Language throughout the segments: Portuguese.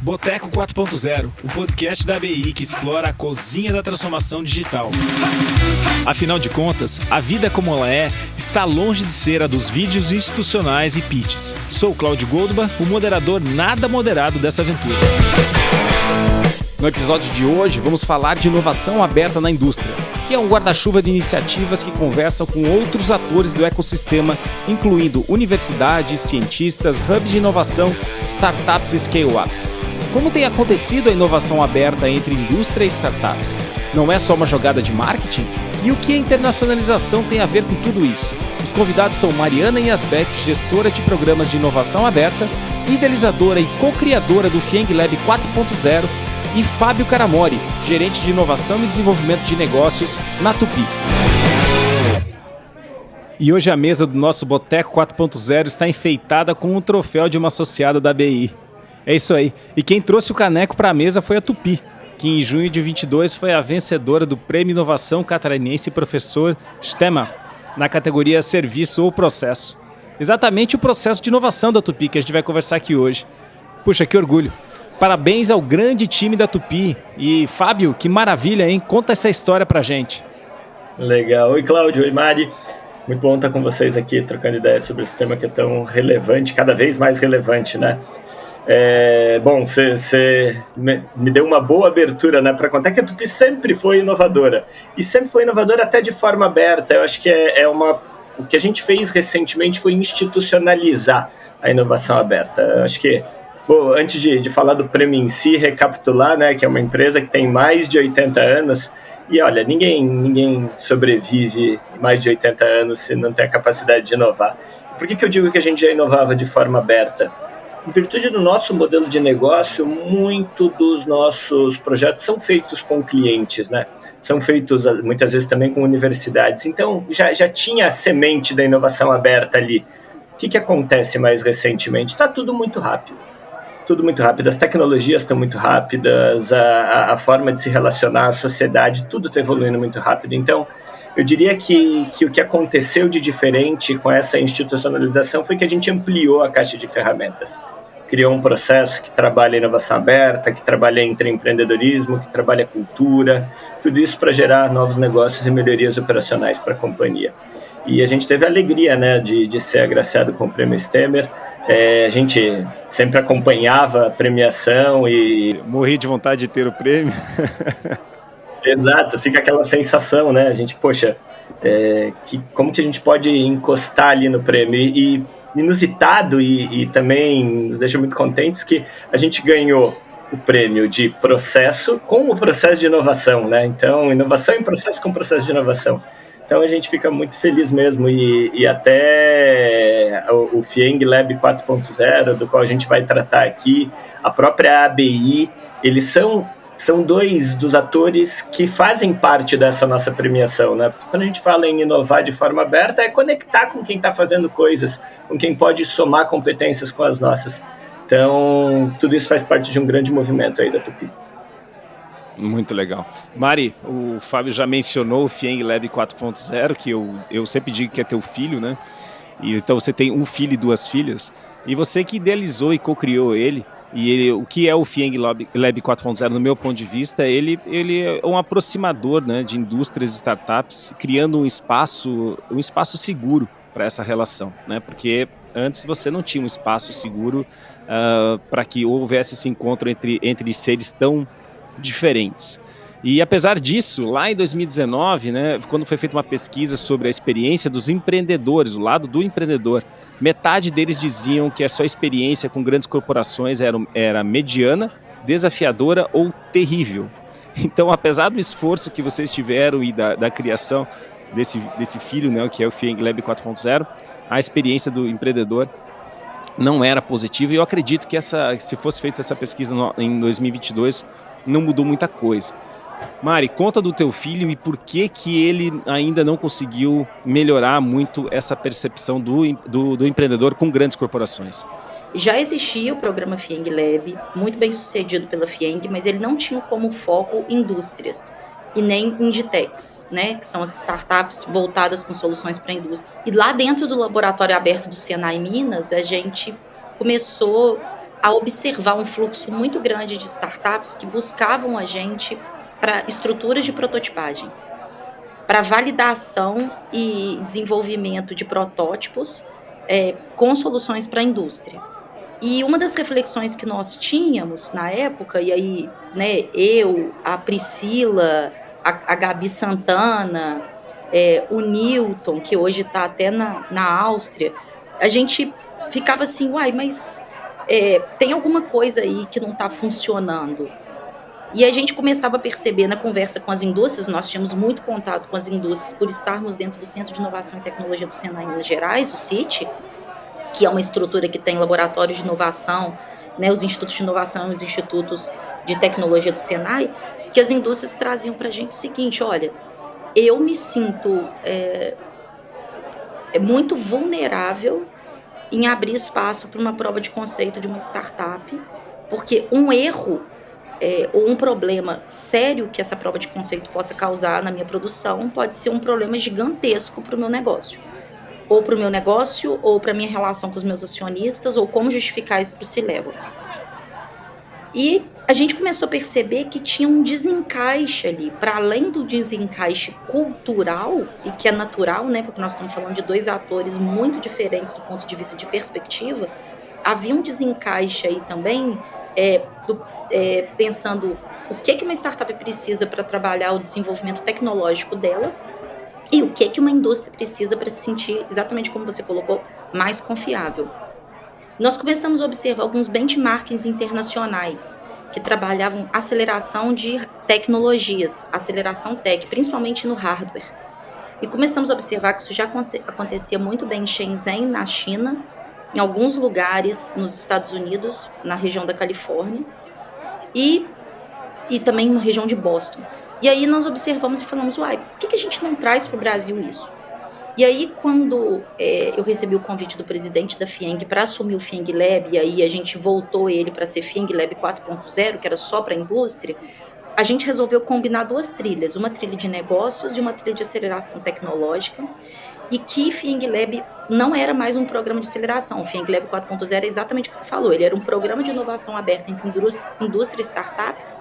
Boteco 4.0, o podcast da ABI que explora a cozinha da transformação digital. Afinal de contas, a vida como ela é está longe de ser a dos vídeos institucionais e pitches. Sou o Cláudio Goldbar, o moderador nada moderado dessa aventura. No episódio de hoje, vamos falar de inovação aberta na indústria, que é um guarda-chuva de iniciativas que conversam com outros atores do ecossistema, incluindo universidades, cientistas, hubs de inovação, startups e scale-ups. Como tem acontecido a inovação aberta entre indústria e startups? Não é só uma jogada de marketing? E o que a internacionalização tem a ver com tudo isso? Os convidados são Mariana Yasbeck, gestora de programas de inovação aberta, idealizadora e co-criadora do FIENG Lab 4.0, e Fábio Caramori, gerente de inovação e desenvolvimento de negócios na Tupi. E hoje a mesa do nosso Boteco 4.0 está enfeitada com um troféu de uma associada da ABI. É isso aí. E quem trouxe o caneco para a mesa foi a Tupi, que em junho de 22 foi a vencedora do Prêmio Inovação Catarinense Professor Stema, na categoria Serviço ou Processo. Exatamente o processo de inovação da Tupi que a gente vai conversar aqui hoje. Puxa, que orgulho. Parabéns ao grande time da Tupi. E Fábio, que maravilha, hein? Conta essa história pra gente. Legal. Oi, Cláudio. Oi, Mari. Muito bom estar com vocês aqui, trocando ideias sobre esse tema que é tão relevante, cada vez mais relevante, né? Bom, você me deu uma boa abertura, né, para contar que a Tupi sempre foi inovadora. E sempre foi inovadora até de forma aberta. Eu acho que o que a gente fez recentemente foi institucionalizar a inovação aberta. Eu acho que, bom, antes de falar do prêmio em si, recapitular, né, que é uma empresa que tem mais de 80 anos, e olha, ninguém sobrevive mais de 80 anos se não tem a capacidade de inovar. Por que eu digo que a gente já inovava de forma aberta? Em virtude do nosso modelo de negócio, muito dos nossos projetos são feitos com clientes, né? São feitos muitas vezes também com universidades. Então, já tinha a semente da inovação aberta ali. O que acontece mais recentemente? Está tudo muito rápido. Tudo muito rápido, as tecnologias estão muito rápidas, a forma de se relacionar, a sociedade, tudo está evoluindo muito rápido. Então, eu diria que o que aconteceu de diferente com essa institucionalização foi que a gente ampliou a caixa de ferramentas. Criou um processo que trabalha inovação aberta, que trabalha empreendedorismo, que trabalha cultura, tudo isso para gerar novos negócios e melhorias operacionais para a companhia. E a gente teve a alegria, né, de ser agraciado com o Prêmio Stemer. A gente sempre acompanhava a premiação e... Morri de vontade de ter o prêmio. Exato, fica aquela sensação, né? A gente, poxa, como que a gente pode encostar ali no prêmio? E inusitado e também nos deixa muito contentes que a gente ganhou o prêmio de processo com o processo de inovação, né? Então, inovação em processo com processo de inovação. Então, a gente fica muito feliz mesmo e até o FIENG Lab 4.0, do qual a gente vai tratar aqui, a própria ABI, eles são dois dos atores que fazem parte dessa nossa premiação, né? Porque quando a gente fala em inovar de forma aberta, é conectar com quem está fazendo coisas, com quem pode somar competências com as nossas. Então, tudo isso faz parte de um grande movimento aí da Tupi. Muito legal. Mari, o Fábio já mencionou o FIENG Lab 4.0, que eu sempre digo que é teu filho, né? E, então você tem um filho e duas filhas, e você que idealizou e co-criou ele. E o que é o FIENG Lab 4.0, no meu ponto de vista, ele é um aproximador, né, de indústrias e startups, criando um espaço seguro para essa relação, né? Porque antes você não tinha um espaço seguro para que houvesse esse encontro entre seres tão diferentes. E apesar disso, lá em 2019, né, quando foi feita uma pesquisa sobre a experiência dos empreendedores, o lado do empreendedor, metade deles diziam que a sua experiência com grandes corporações era mediana, desafiadora ou terrível. Então, apesar do esforço que vocês tiveram e da criação desse filho, né, que é o FIENG Lab 4.0, a experiência do empreendedor não era positiva. E eu acredito que se fosse feita essa pesquisa em 2022, não mudou muita coisa. Mari, conta do teu filho e por que ele ainda não conseguiu melhorar muito essa percepção do empreendedor com grandes corporações. Já existia o programa FIENG Lab, muito bem sucedido pela FIENG, mas ele não tinha como foco indústrias e nem Inditex, né, que são as startups voltadas com soluções para a indústria. E lá dentro do laboratório aberto do Senai Minas, a gente começou a observar um fluxo muito grande de startups que buscavam a gente para estruturas de prototipagem, para validação e desenvolvimento de protótipos com soluções para a indústria. E uma das reflexões que nós tínhamos na época, e aí, né, eu, a Priscila, a Gabi Santana, o Newton, que hoje está até na Áustria, a gente ficava assim, uai, mas tem alguma coisa aí que não está funcionando. E a gente começava a perceber na conversa com as indústrias, nós tínhamos muito contato com as indústrias por estarmos dentro do Centro de Inovação e Tecnologia do Senai em Minas Gerais, o CIT, que é uma estrutura que tem laboratórios de inovação, né, os institutos de inovação e os institutos de tecnologia do Senai, que as indústrias traziam para a gente o seguinte, olha, eu me sinto muito vulnerável em abrir espaço para uma prova de conceito de uma startup, porque um erro ou um problema sério que essa prova de conceito possa causar na minha produção pode ser um problema gigantesco para o meu negócio. Ou para o meu negócio, ou para a minha relação com os meus acionistas, ou como justificar isso para o C-Level. E a gente começou a perceber que tinha um desencaixe ali, para além do desencaixe cultural, e que é natural, né, porque nós estamos falando de dois atores muito diferentes do ponto de vista de perspectiva, havia um desencaixe aí também, pensando o que uma startup precisa para trabalhar o desenvolvimento tecnológico dela, e o que uma indústria precisa para se sentir, exatamente como você colocou, mais confiável. Nós começamos a observar alguns benchmarkings internacionais que trabalhavam aceleração de tecnologias, aceleração tech, principalmente no hardware. E começamos a observar que isso já acontecia muito bem em Shenzhen, na China, em alguns lugares nos Estados Unidos, na região da Califórnia, e também na região de Boston. E aí nós observamos e falamos, uai, por que a gente não traz para o Brasil isso? E aí quando eu recebi o convite do presidente da FIENG para assumir o FIENG Lab, e aí a gente voltou ele para ser FIENG Lab 4.0, que era só para a indústria, a gente resolveu combinar duas trilhas, uma trilha de negócios e uma trilha de aceleração tecnológica, e que FIENG Lab não era mais um programa de aceleração, o FIENG Lab 4.0 é exatamente o que você falou, ele era um programa de inovação aberta entre indústria e startup,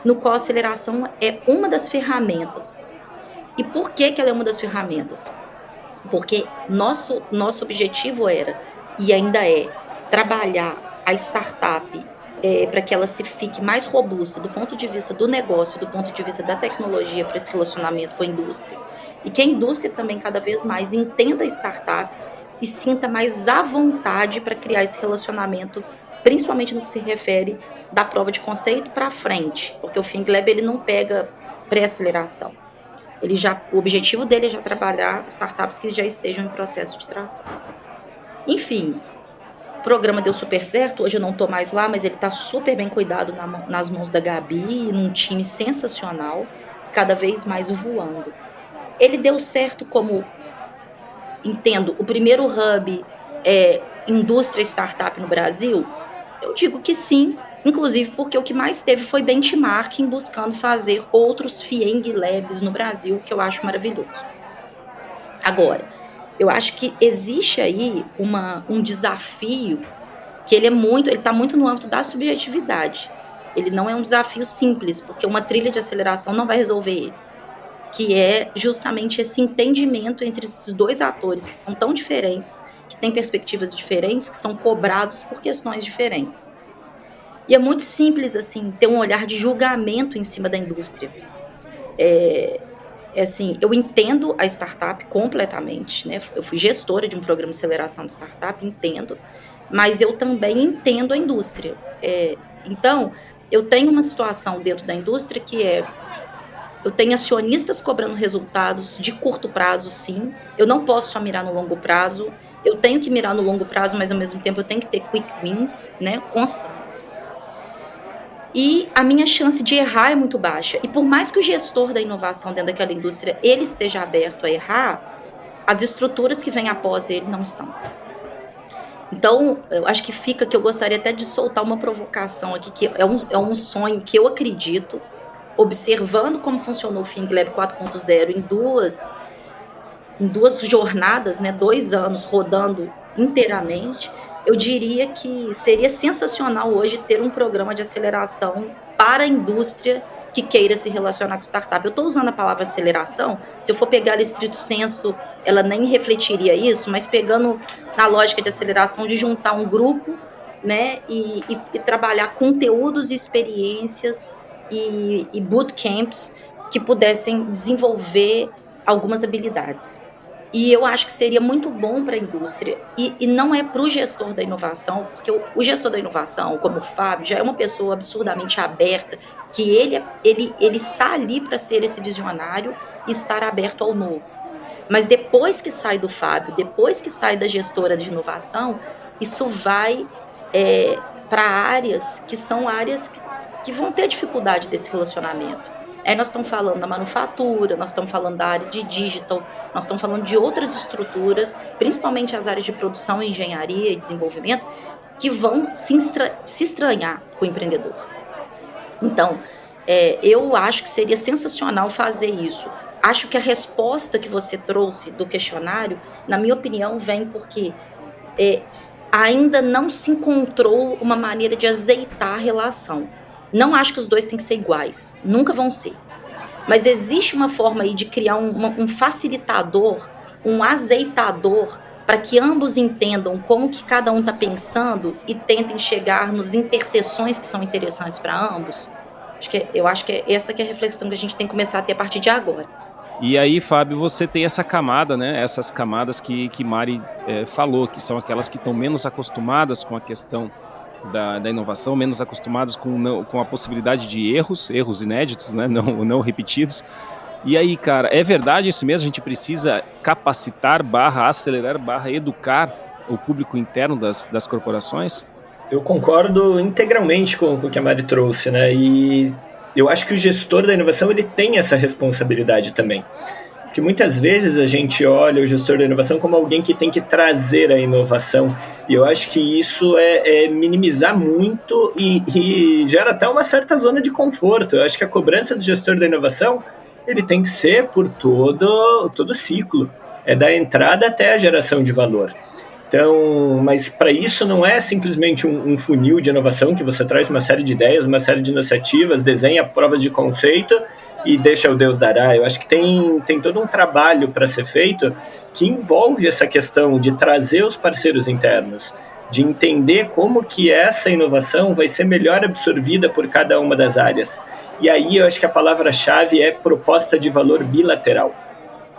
no qual a aceleração é uma das ferramentas. E por que ela é uma das ferramentas? Porque nosso objetivo era, e ainda é, trabalhar a startup para que ela se fique mais robusta do ponto de vista do negócio, do ponto de vista da tecnologia para esse relacionamento com a indústria. E que a indústria também cada vez mais entenda a startup e sinta mais à vontade para criar esse relacionamento, principalmente no que se refere da prova de conceito para frente, porque o FIENG Lab ele não pega pré-aceleração. O objetivo dele é já trabalhar startups que já estejam em processo de tração. Enfim, o programa deu super certo, hoje eu não estou mais lá, mas ele está super bem cuidado nas mãos da Gabi, num time sensacional, cada vez mais voando. Ele deu certo como, entendo, o primeiro hub indústria startup no Brasil? Eu digo que sim, inclusive porque o que mais teve foi benchmarking buscando fazer outros FIENG Labs no Brasil, que eu acho maravilhoso. Agora, eu acho que existe aí um desafio que ele está muito no âmbito da subjetividade. Ele não é um desafio simples, porque uma trilha de aceleração não vai resolver ele, que é justamente esse entendimento entre esses dois atores que são tão diferentes, que têm perspectivas diferentes, que são cobrados por questões diferentes. E é muito simples, assim, ter um olhar de julgamento em cima da indústria. Assim, eu entendo a startup completamente, né? Eu fui gestora de um programa de aceleração de startup, entendo, mas eu também entendo a indústria. Então, eu tenho uma situação dentro da indústria que eu tenho acionistas cobrando resultados de curto prazo, sim. Eu não posso só mirar no longo prazo. Eu tenho que mirar no longo prazo, mas ao mesmo tempo eu tenho que ter quick wins, né, constantes. E a minha chance de errar é muito baixa. E por mais que o gestor da inovação dentro daquela indústria ele esteja aberto a errar, as estruturas que vêm após ele não estão. Então, eu acho que que eu gostaria até de soltar uma provocação aqui, que é um sonho que eu acredito, observando como funcionou o FIENG Lab 4.0 em duas jornadas, né, 2 anos rodando inteiramente, eu diria que seria sensacional hoje ter um programa de aceleração para a indústria que queira se relacionar com startup. Eu estou usando a palavra aceleração, se eu for pegar ela estrito senso, ela nem refletiria isso, mas pegando na lógica de aceleração de juntar um grupo, né, e trabalhar conteúdos e experiências e bootcamps que pudessem desenvolver algumas habilidades. E eu acho que seria muito bom para a indústria, e não é para o gestor da inovação, porque o gestor da inovação, como o Fábio, já é uma pessoa absurdamente aberta, que ele está ali para ser esse visionário e estar aberto ao novo. Mas depois que sai do Fábio, depois que sai da gestora de inovação, isso vai para áreas que são áreas que vão ter dificuldade desse relacionamento. Aí nós estamos falando da manufatura, nós estamos falando da área de digital, nós estamos falando de outras estruturas, principalmente as áreas de produção, engenharia e desenvolvimento, que vão se estranhar com o empreendedor. Então, eu acho que seria sensacional fazer isso. Acho que a resposta que você trouxe do questionário, na minha opinião, vem porque ainda não se encontrou uma maneira de azeitar a relação. Não acho que os dois têm que ser iguais, nunca vão ser. Mas existe uma forma aí de criar um facilitador, um azeitador, para que ambos entendam como que cada um está pensando e tentem chegar nas interseções que são interessantes para ambos. Eu acho que essa que é a reflexão que a gente tem que começar a ter a partir de agora. E aí, Fábio, você tem essa camada, né? Essas camadas que Mari falou, que são aquelas que estão menos acostumadas com a questão da inovação, menos acostumadas com a possibilidade de erros inéditos, né? não repetidos. E aí, cara, é verdade isso mesmo? A gente precisa capacitar, acelerar, educar o público interno das corporações? Eu concordo integralmente com o que a Mari trouxe, né? E eu acho que o gestor da inovação ele tem essa responsabilidade também. Porque muitas vezes a gente olha o gestor da inovação como alguém que tem que trazer a inovação. E eu acho que isso é minimizar muito e gera até uma certa zona de conforto. Eu acho que a cobrança do gestor da inovação ele tem que ser por todo o ciclo. É da entrada até a geração de valor. Então, mas para isso não é simplesmente um funil de inovação que você traz uma série de ideias, uma série de iniciativas, desenha provas de conceito e deixa o Deus dará. Eu acho que tem todo um trabalho para ser feito que envolve essa questão de trazer os parceiros internos, de entender como que essa inovação vai ser melhor absorvida por cada uma das áreas. E aí eu acho que a palavra-chave é proposta de valor bilateral.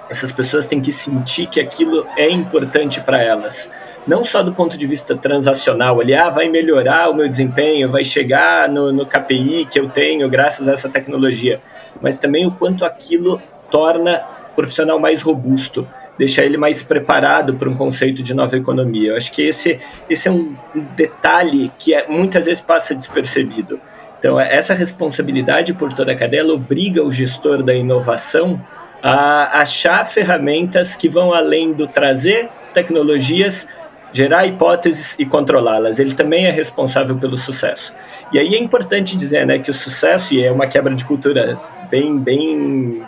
Essas pessoas têm que sentir que aquilo é importante para elas. Não só do ponto de vista transacional, ali, vai melhorar o meu desempenho, vai chegar no KPI que eu tenho graças a essa tecnologia, mas também o quanto aquilo torna o profissional mais robusto, deixa ele mais preparado para um conceito de nova economia. Eu acho que esse é um detalhe que muitas vezes passa despercebido. Então, essa responsabilidade por toda a cadeia obriga o gestor da inovação a achar ferramentas que vão além do trazer tecnologias, gerar hipóteses e controlá-las. Ele também é responsável pelo sucesso. E aí é importante dizer, né, que o sucesso, e é uma quebra de cultura bem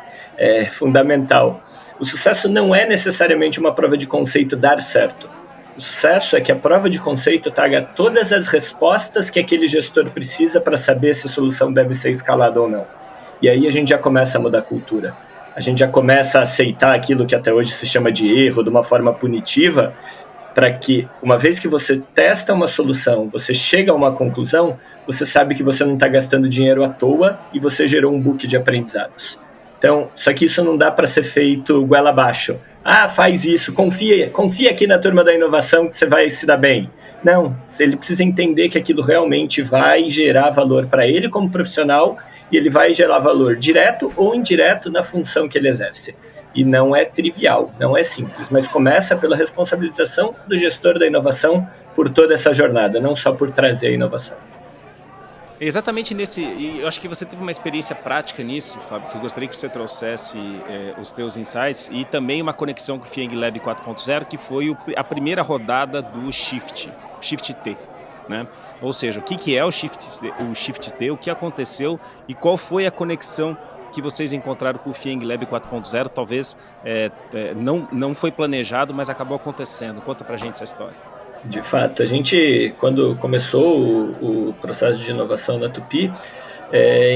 fundamental, o sucesso não é necessariamente uma prova de conceito dar certo. O sucesso é que a prova de conceito traga todas as respostas que aquele gestor precisa para saber se a solução deve ser escalada ou não. E aí a gente já começa a mudar a cultura. A gente já começa a aceitar aquilo que até hoje se chama de erro, de uma forma punitiva, para que, uma vez que você testa uma solução, você chega a uma conclusão, você sabe que você não está gastando dinheiro à toa e você gerou um book de aprendizados. Então, só que isso não dá para ser feito goela abaixo. Faz isso, confia aqui na turma da inovação que você vai se dar bem. Não, ele precisa entender que aquilo realmente vai gerar valor para ele como profissional e ele vai gerar valor direto ou indireto na função que ele exerce. E não é trivial, não é simples, mas começa pela responsabilização do gestor da inovação por toda essa jornada, não só por trazer a inovação. Exatamente e eu acho que você teve uma experiência prática nisso, Fábio, que eu gostaria que você trouxesse os teus insights e também uma conexão com o FIENG Lab 4.0, que foi a primeira rodada do Shift T, né? Ou seja, o que é o Shift T, o que aconteceu e qual foi a conexão que vocês encontraram com o FIENG Lab 4.0, talvez não foi planejado, mas acabou acontecendo. Conta pra gente essa história. De fato, a gente, quando começou o processo de inovação na Tupi,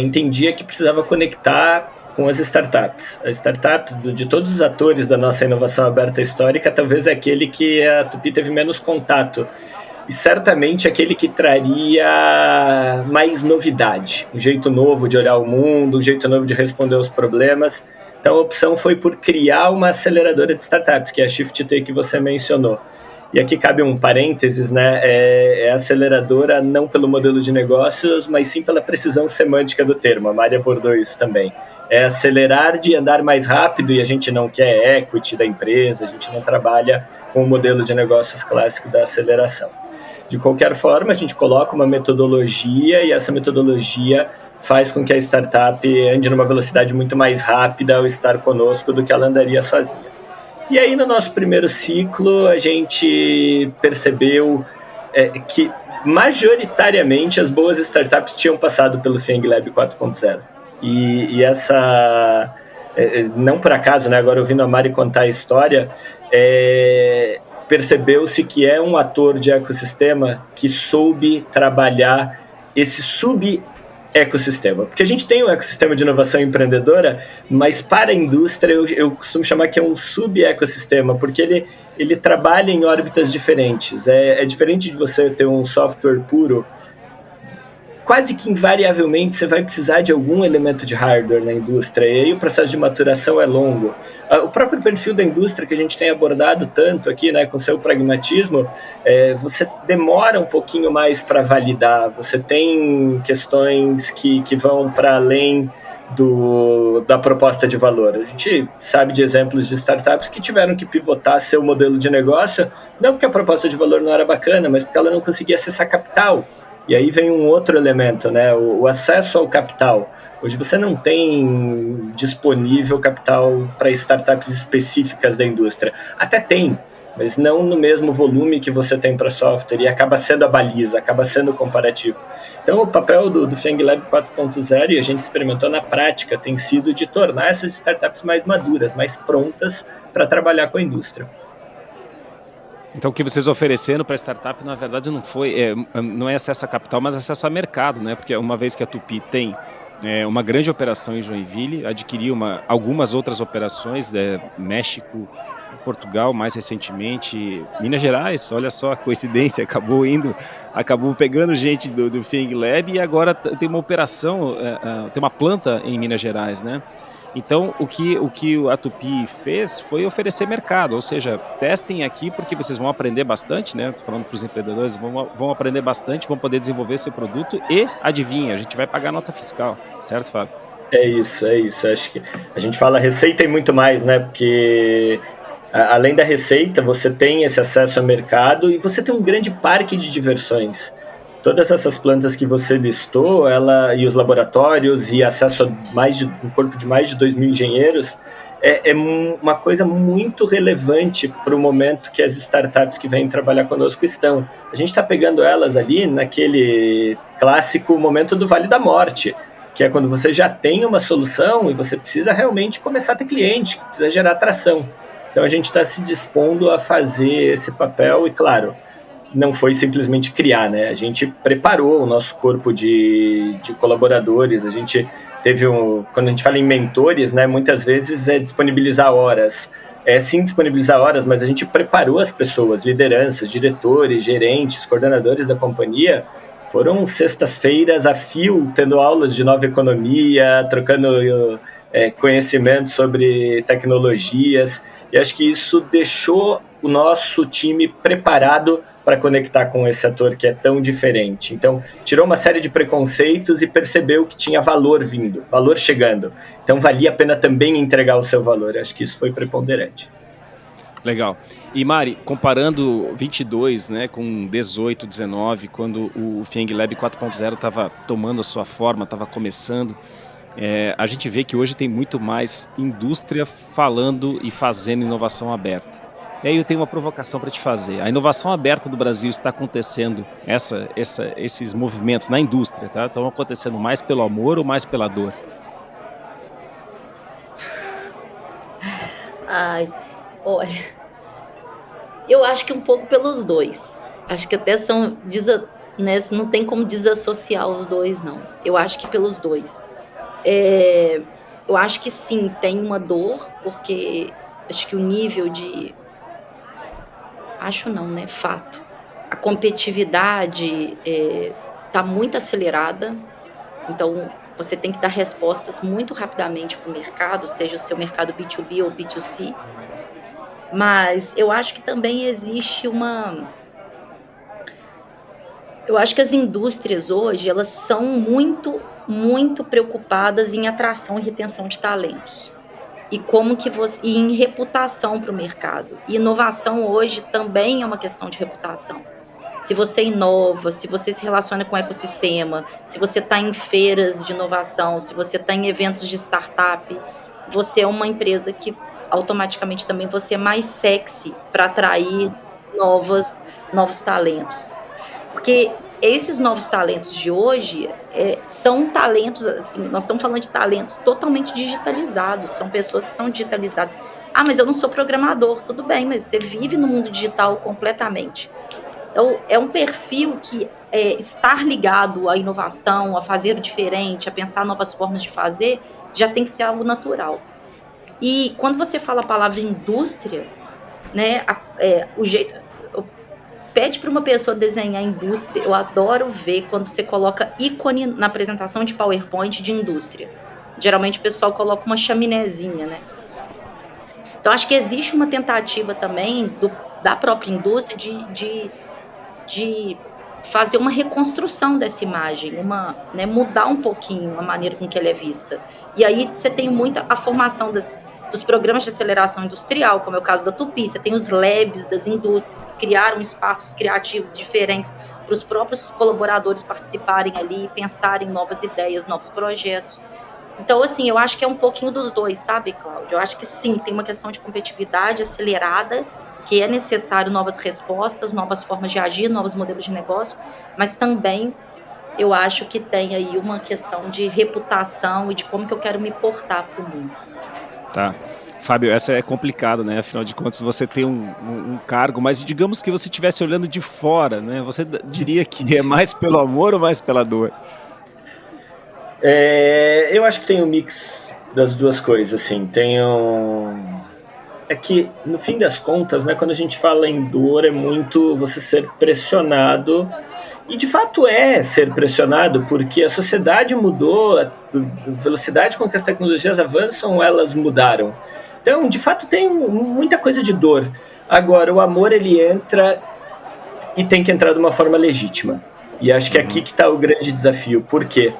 entendia que precisava conectar com as startups. As startups, de todos os atores da nossa inovação aberta histórica, talvez é aquele que a Tupi teve menos contato. E certamente aquele que traria mais novidade, um jeito novo de olhar o mundo, um jeito novo de responder aos problemas. Então a opção foi por criar uma aceleradora de startups, que é a ShiftT que você mencionou. E aqui cabe um parênteses, né? É aceleradora não pelo modelo de negócios, mas sim pela precisão semântica do termo. A Mari abordou isso também. É acelerar de andar mais rápido, e a gente não quer equity da empresa, a gente não trabalha com o modelo de negócios clássico da aceleração. De qualquer forma, a gente coloca uma metodologia, e essa metodologia faz com que a startup ande numa velocidade muito mais rápida ao estar conosco do que ela andaria sozinha. E aí, no nosso primeiro ciclo, a gente percebeu que, majoritariamente, as boas startups tinham passado pelo FIENG Lab 4.0. E essa... não por acaso, né? Agora, ouvindo a Mari contar a história, percebeu-se que é um ator de ecossistema que soube trabalhar esse ecossistema, porque a gente tem um ecossistema de inovação empreendedora, mas para a indústria eu costumo chamar que é um sub-ecossistema, porque ele trabalha em órbitas diferentes. É diferente de você ter um software puro. Quase que invariavelmente você vai precisar de algum elemento de hardware na indústria, e aí o processo de maturação é longo. O próprio perfil da indústria que a gente tem abordado tanto aqui, né, com seu pragmatismo, você demora um pouquinho mais para validar, você tem questões que vão para além da proposta de valor. A gente sabe de exemplos de startups que tiveram que pivotar seu modelo de negócio, não porque a proposta de valor não era bacana, mas porque ela não conseguia acessar capital. E aí vem um outro elemento, né? O acesso ao capital. Hoje você não tem disponível capital para startups específicas da indústria. Até tem, mas não no mesmo volume que você tem para software, e acaba sendo a baliza, acaba sendo o comparativo. Então o papel do FIENG Lab 4.0, e a gente experimentou na prática, tem sido de tornar essas startups mais maduras, mais prontas para trabalhar com a indústria. Então o que vocês ofereceram para a startup, na verdade, não é acesso a capital, mas acesso a mercado, né? Porque uma vez que a Tupi tem uma grande operação em Joinville, adquiriu algumas outras operações, México, Portugal, mais recentemente, Minas Gerais, olha só a coincidência, acabou pegando gente do FIENG Lab, e agora tem uma operação, tem uma planta em Minas Gerais, né? Então, o que a Tupi fez foi oferecer mercado, ou seja, testem aqui porque vocês vão aprender bastante, né? Estou falando para os empreendedores, vão aprender bastante, vão poder desenvolver seu produto e, adivinha, a gente vai pagar nota fiscal, certo, Fábio? É isso. Acho que a gente fala receita e muito mais, né? Porque além da receita, você tem esse acesso ao mercado e você tem um grande parque de diversões. Todas essas plantas que você listou, e os laboratórios e acesso a um corpo de mais de 2.000 engenheiros, é uma coisa muito relevante para o momento que as startups que vêm trabalhar conosco estão. A gente está pegando elas ali naquele clássico momento do Vale da Morte, que é quando você já tem uma solução e você precisa realmente começar a ter cliente, precisa gerar atração. Então a gente está se dispondo a fazer esse papel e, claro, não foi simplesmente criar, né? A gente preparou o nosso corpo de colaboradores, a gente teve quando a gente fala em mentores, né, muitas vezes é disponibilizar horas. Sim disponibilizar horas, mas a gente preparou as pessoas, lideranças, diretores, gerentes, coordenadores da companhia. Foram sextas-feiras a fio, tendo aulas de nova economia, trocando conhecimento sobre tecnologias, e acho que isso deixou o nosso time preparado para conectar com esse ator que é tão diferente. Então, tirou uma série de preconceitos e percebeu que tinha valor vindo, valor chegando. Então, valia a pena também entregar o seu valor. Acho que isso foi preponderante. Legal. E Mari, comparando 22, né, com 18, 19, quando o FIENG Lab 4.0 estava tomando a sua forma, estava começando, a gente vê que hoje tem muito mais indústria falando e fazendo inovação aberta. E aí eu tenho uma provocação para te fazer. A inovação aberta do Brasil está acontecendo, esses movimentos na indústria, tá? Estão acontecendo mais pelo amor ou mais pela dor? Ai, olha, eu acho que um pouco pelos dois. acho que até são, né, não tem como desassociar os dois, não. Eu acho que pelos dois. Eu acho que sim, tem uma dor, porque acho que o nível de... Acho não, né? Fato. A competitividade está muito acelerada, então você tem que dar respostas muito rapidamente para o mercado, seja o seu mercado B2B ou B2C. Mas eu acho que também existe eu acho que as indústrias hoje, elas são muito, muito preocupadas em atração e retenção de talentos. E e em reputação para o mercado. E inovação hoje também é uma questão de reputação. Se você inova, se você se relaciona com o ecossistema, se você está em feiras de inovação, se você está em eventos de startup, você é uma empresa que automaticamente também você é mais sexy para atrair novos talentos. Porque esses novos talentos de hoje são talentos, assim, nós estamos falando de talentos totalmente digitalizados, são pessoas que são digitalizadas. Ah, mas eu não sou programador, tudo bem, mas você vive no mundo digital completamente. Então, é um perfil que estar ligado à inovação, a fazer o diferente, a pensar novas formas de fazer, já tem que ser algo natural. E quando você fala a palavra indústria, né, o jeito... Pede para uma pessoa desenhar indústria, eu adoro ver quando você coloca ícone na apresentação de PowerPoint de indústria. Geralmente o pessoal coloca uma chaminézinha, né? Então, acho que existe uma tentativa também da própria indústria de fazer uma reconstrução dessa imagem, né, mudar um pouquinho a maneira com que ela é vista. E aí você tem muita a formação dos programas de aceleração industrial, como é o caso da Tupi, você tem os labs das indústrias que criaram espaços criativos diferentes para os próprios colaboradores participarem ali, pensarem novas ideias, novos projetos. Então, assim, eu acho que é um pouquinho dos dois, sabe, Cláudio? Eu acho que sim, tem uma questão de competitividade acelerada, que é necessário novas respostas, novas formas de agir, novos modelos de negócio, mas também eu acho que tem aí uma questão de reputação e de como que eu quero me portar para o mundo. Tá. Fábio, essa é complicada, né? Afinal de contas, você tem um cargo, mas digamos que você estivesse olhando de fora, né? Você diria que é mais pelo amor ou mais pela dor? Eu acho que tem um mix das duas coisas, assim. É que, no fim das contas, né, quando a gente fala em dor, é muito você ser pressionado. E, de fato, ser pressionado, porque a sociedade mudou, a velocidade com que as tecnologias avançam, elas mudaram. Então, de fato, tem muita coisa de dor. Agora, o amor, ele entra e tem que entrar de uma forma legítima. E acho que é aqui que está o grande desafio. Por quê?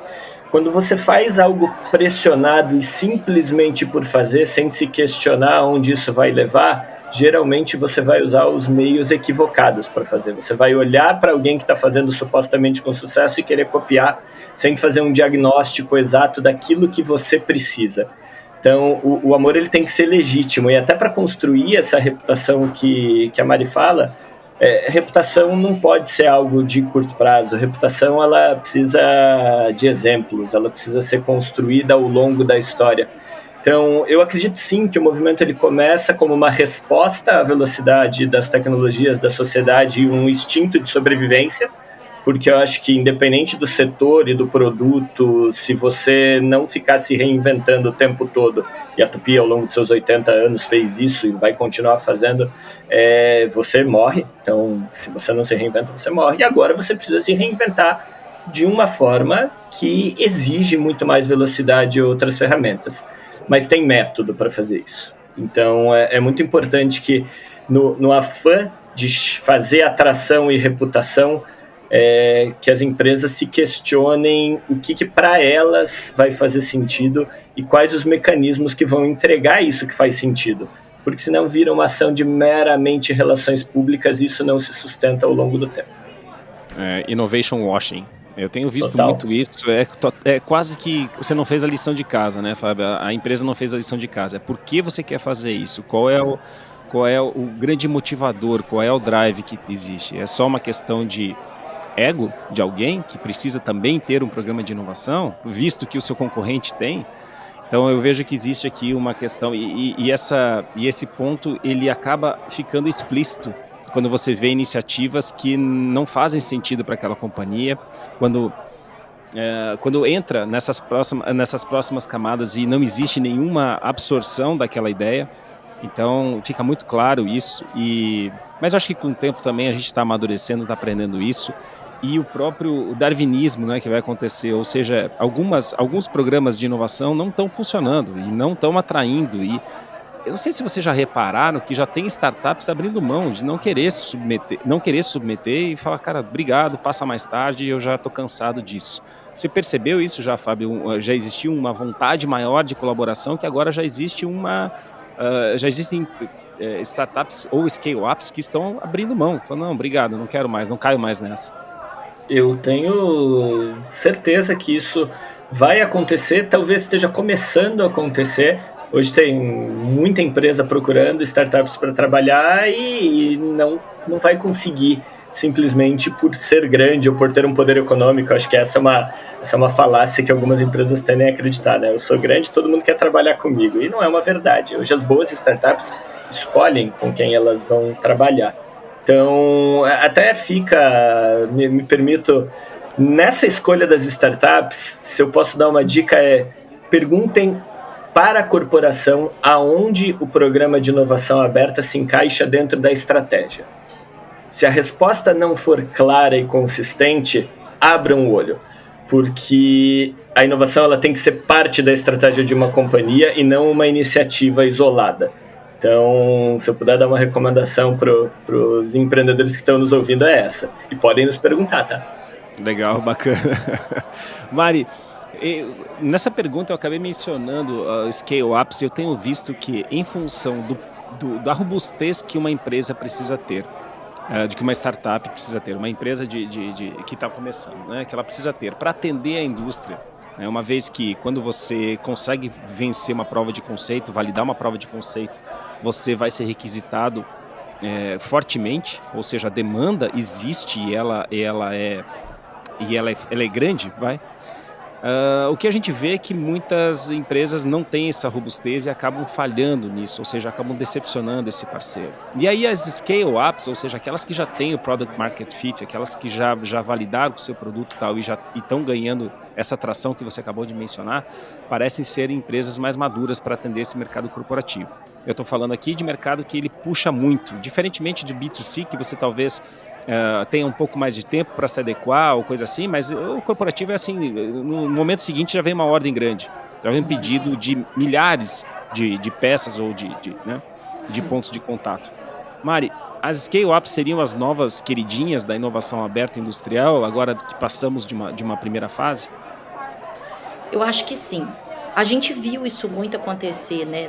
Quando você faz algo pressionado e simplesmente por fazer, sem se questionar onde isso vai levar, geralmente você vai usar os meios equivocados para fazer. Você vai olhar para alguém que está fazendo supostamente com sucesso e querer copiar, sem fazer um diagnóstico exato daquilo que você precisa. Então, o amor ele tem que ser legítimo. E até para construir essa reputação que a Mari fala, reputação não pode ser algo de curto prazo. Reputação, ela precisa de exemplos, ela precisa ser construída ao longo da história. Então, eu acredito sim que o movimento ele começa como uma resposta à velocidade das tecnologias, da sociedade e um instinto de sobrevivência, porque eu acho que independente do setor e do produto, se você não ficar se reinventando o tempo todo, e a Tupi ao longo de seus 80 anos fez isso e vai continuar fazendo, você morre. Então, se você não se reinventa, você morre. E agora você precisa se reinventar de uma forma que exige muito mais velocidade e outras ferramentas. Mas tem método para fazer isso. Então, é muito importante que no afã de fazer atração e reputação, que as empresas se questionem o que para elas vai fazer sentido e quais os mecanismos que vão entregar isso que faz sentido. Porque senão vira uma ação de meramente relações públicas e isso não se sustenta ao longo do tempo. Innovation washing. Eu tenho visto Total. muito isso, é quase que você não fez a lição de casa, né, Fábio? A empresa não fez a lição de casa. Por que você quer fazer isso? Qual é o grande motivador? Qual é o drive que existe? É só uma questão de ego de alguém que precisa também ter um programa de inovação, visto que o seu concorrente tem? Então eu vejo que existe aqui uma questão e esse ponto ele acaba ficando explícito quando você vê iniciativas que não fazem sentido para aquela companhia, quando entra nessas próximas camadas e não existe nenhuma absorção daquela ideia. Então fica muito claro isso, mas eu acho que com o tempo também a gente está amadurecendo, está aprendendo isso, e o próprio darwinismo, né, que vai acontecer, ou seja, alguns programas de inovação não estão funcionando e não estão atraindo, e eu não sei se vocês já repararam que já tem startups abrindo mão de não querer submeter e falar, cara, obrigado, passa mais tarde, eu já estou cansado disso. Você percebeu isso já, Fábio? Já existiu uma vontade maior de colaboração, que agora já existem startups ou scale-ups que estão abrindo mão, falando, não, obrigado, não quero mais, não caio mais nessa. Eu tenho certeza que isso vai acontecer, talvez esteja começando a acontecer. Hoje tem muita empresa procurando startups para trabalhar e não vai conseguir simplesmente por ser grande ou por ter um poder econômico. Acho que essa é uma falácia que algumas empresas tendem a acreditar, né? Eu sou grande, todo mundo quer trabalhar comigo. E não é uma verdade. Hoje as boas startups escolhem com quem elas vão trabalhar. Então, até me permito, nessa escolha das startups, se eu posso dar uma dica perguntem para a corporação aonde o programa de inovação aberta se encaixa dentro da estratégia. Se a resposta não for clara e consistente, abram o olho, porque a inovação ela tem que ser parte da estratégia de uma companhia e não uma iniciativa isolada. Então, se eu puder dar uma recomendação para os empreendedores que estão nos ouvindo, é essa. E podem nos perguntar, tá? Legal, bacana. Mari, nessa pergunta eu acabei mencionando scale-ups. Eu tenho visto que, em função da robustez que uma empresa precisa ter, de que uma startup precisa ter, uma empresa que está começando, né, que ela precisa ter para atender a indústria, né, uma vez que quando você consegue vencer uma prova de conceito, validar uma prova de conceito, você vai ser requisitado fortemente, ou seja, a demanda existe e ela é grande, vai. O que a gente vê é que muitas empresas não têm essa robustez e acabam falhando nisso, ou seja, acabam decepcionando esse parceiro. E aí as scale-ups, ou seja, aquelas que já têm o product market fit, aquelas que já validaram o seu produto e tal, e estão ganhando essa atração que você acabou de mencionar, parecem ser empresas mais maduras para atender esse mercado corporativo. Eu estou falando aqui de mercado que ele puxa muito, diferentemente de B2C, que você talvez tenha um pouco mais de tempo para se adequar ou coisa assim, mas o corporativo é assim, no momento seguinte já vem uma ordem grande, já vem um pedido de milhares de peças ou de pontos de contato. Mari, as scale-ups seriam as novas queridinhas da inovação aberta industrial, agora que passamos de uma primeira fase? Eu acho que sim. A gente viu isso muito acontecer, né?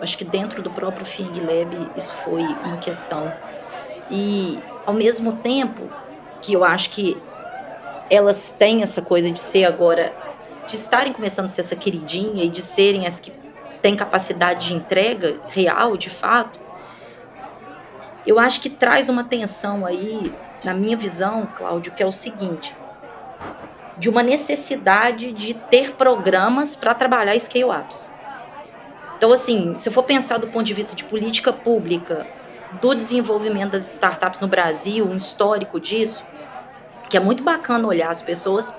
Acho que dentro do próprio FIENG Lab isso foi uma questão. E, ao mesmo tempo que eu acho que elas têm essa coisa de ser agora, de estarem começando a ser essa queridinha e de serem as que têm capacidade de entrega real, de fato, eu acho que traz uma tensão aí, na minha visão, Cláudio, que é o seguinte, de uma necessidade de ter programas para trabalhar scale-ups. Então, assim, se eu for pensar do ponto de vista de política pública, do desenvolvimento das startups no Brasil, um histórico disso, que é muito bacana olhar. As pessoas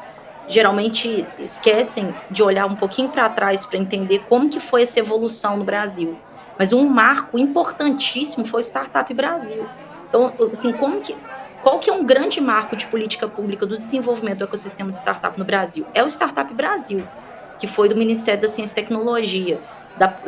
geralmente esquecem de olhar um pouquinho para trás para entender como que foi essa evolução no Brasil. Mas um marco importantíssimo foi o Startup Brasil. Então, assim, qual que é um grande marco de política pública do desenvolvimento do ecossistema de startup no Brasil? É o Startup Brasil, que foi do Ministério da Ciência e Tecnologia,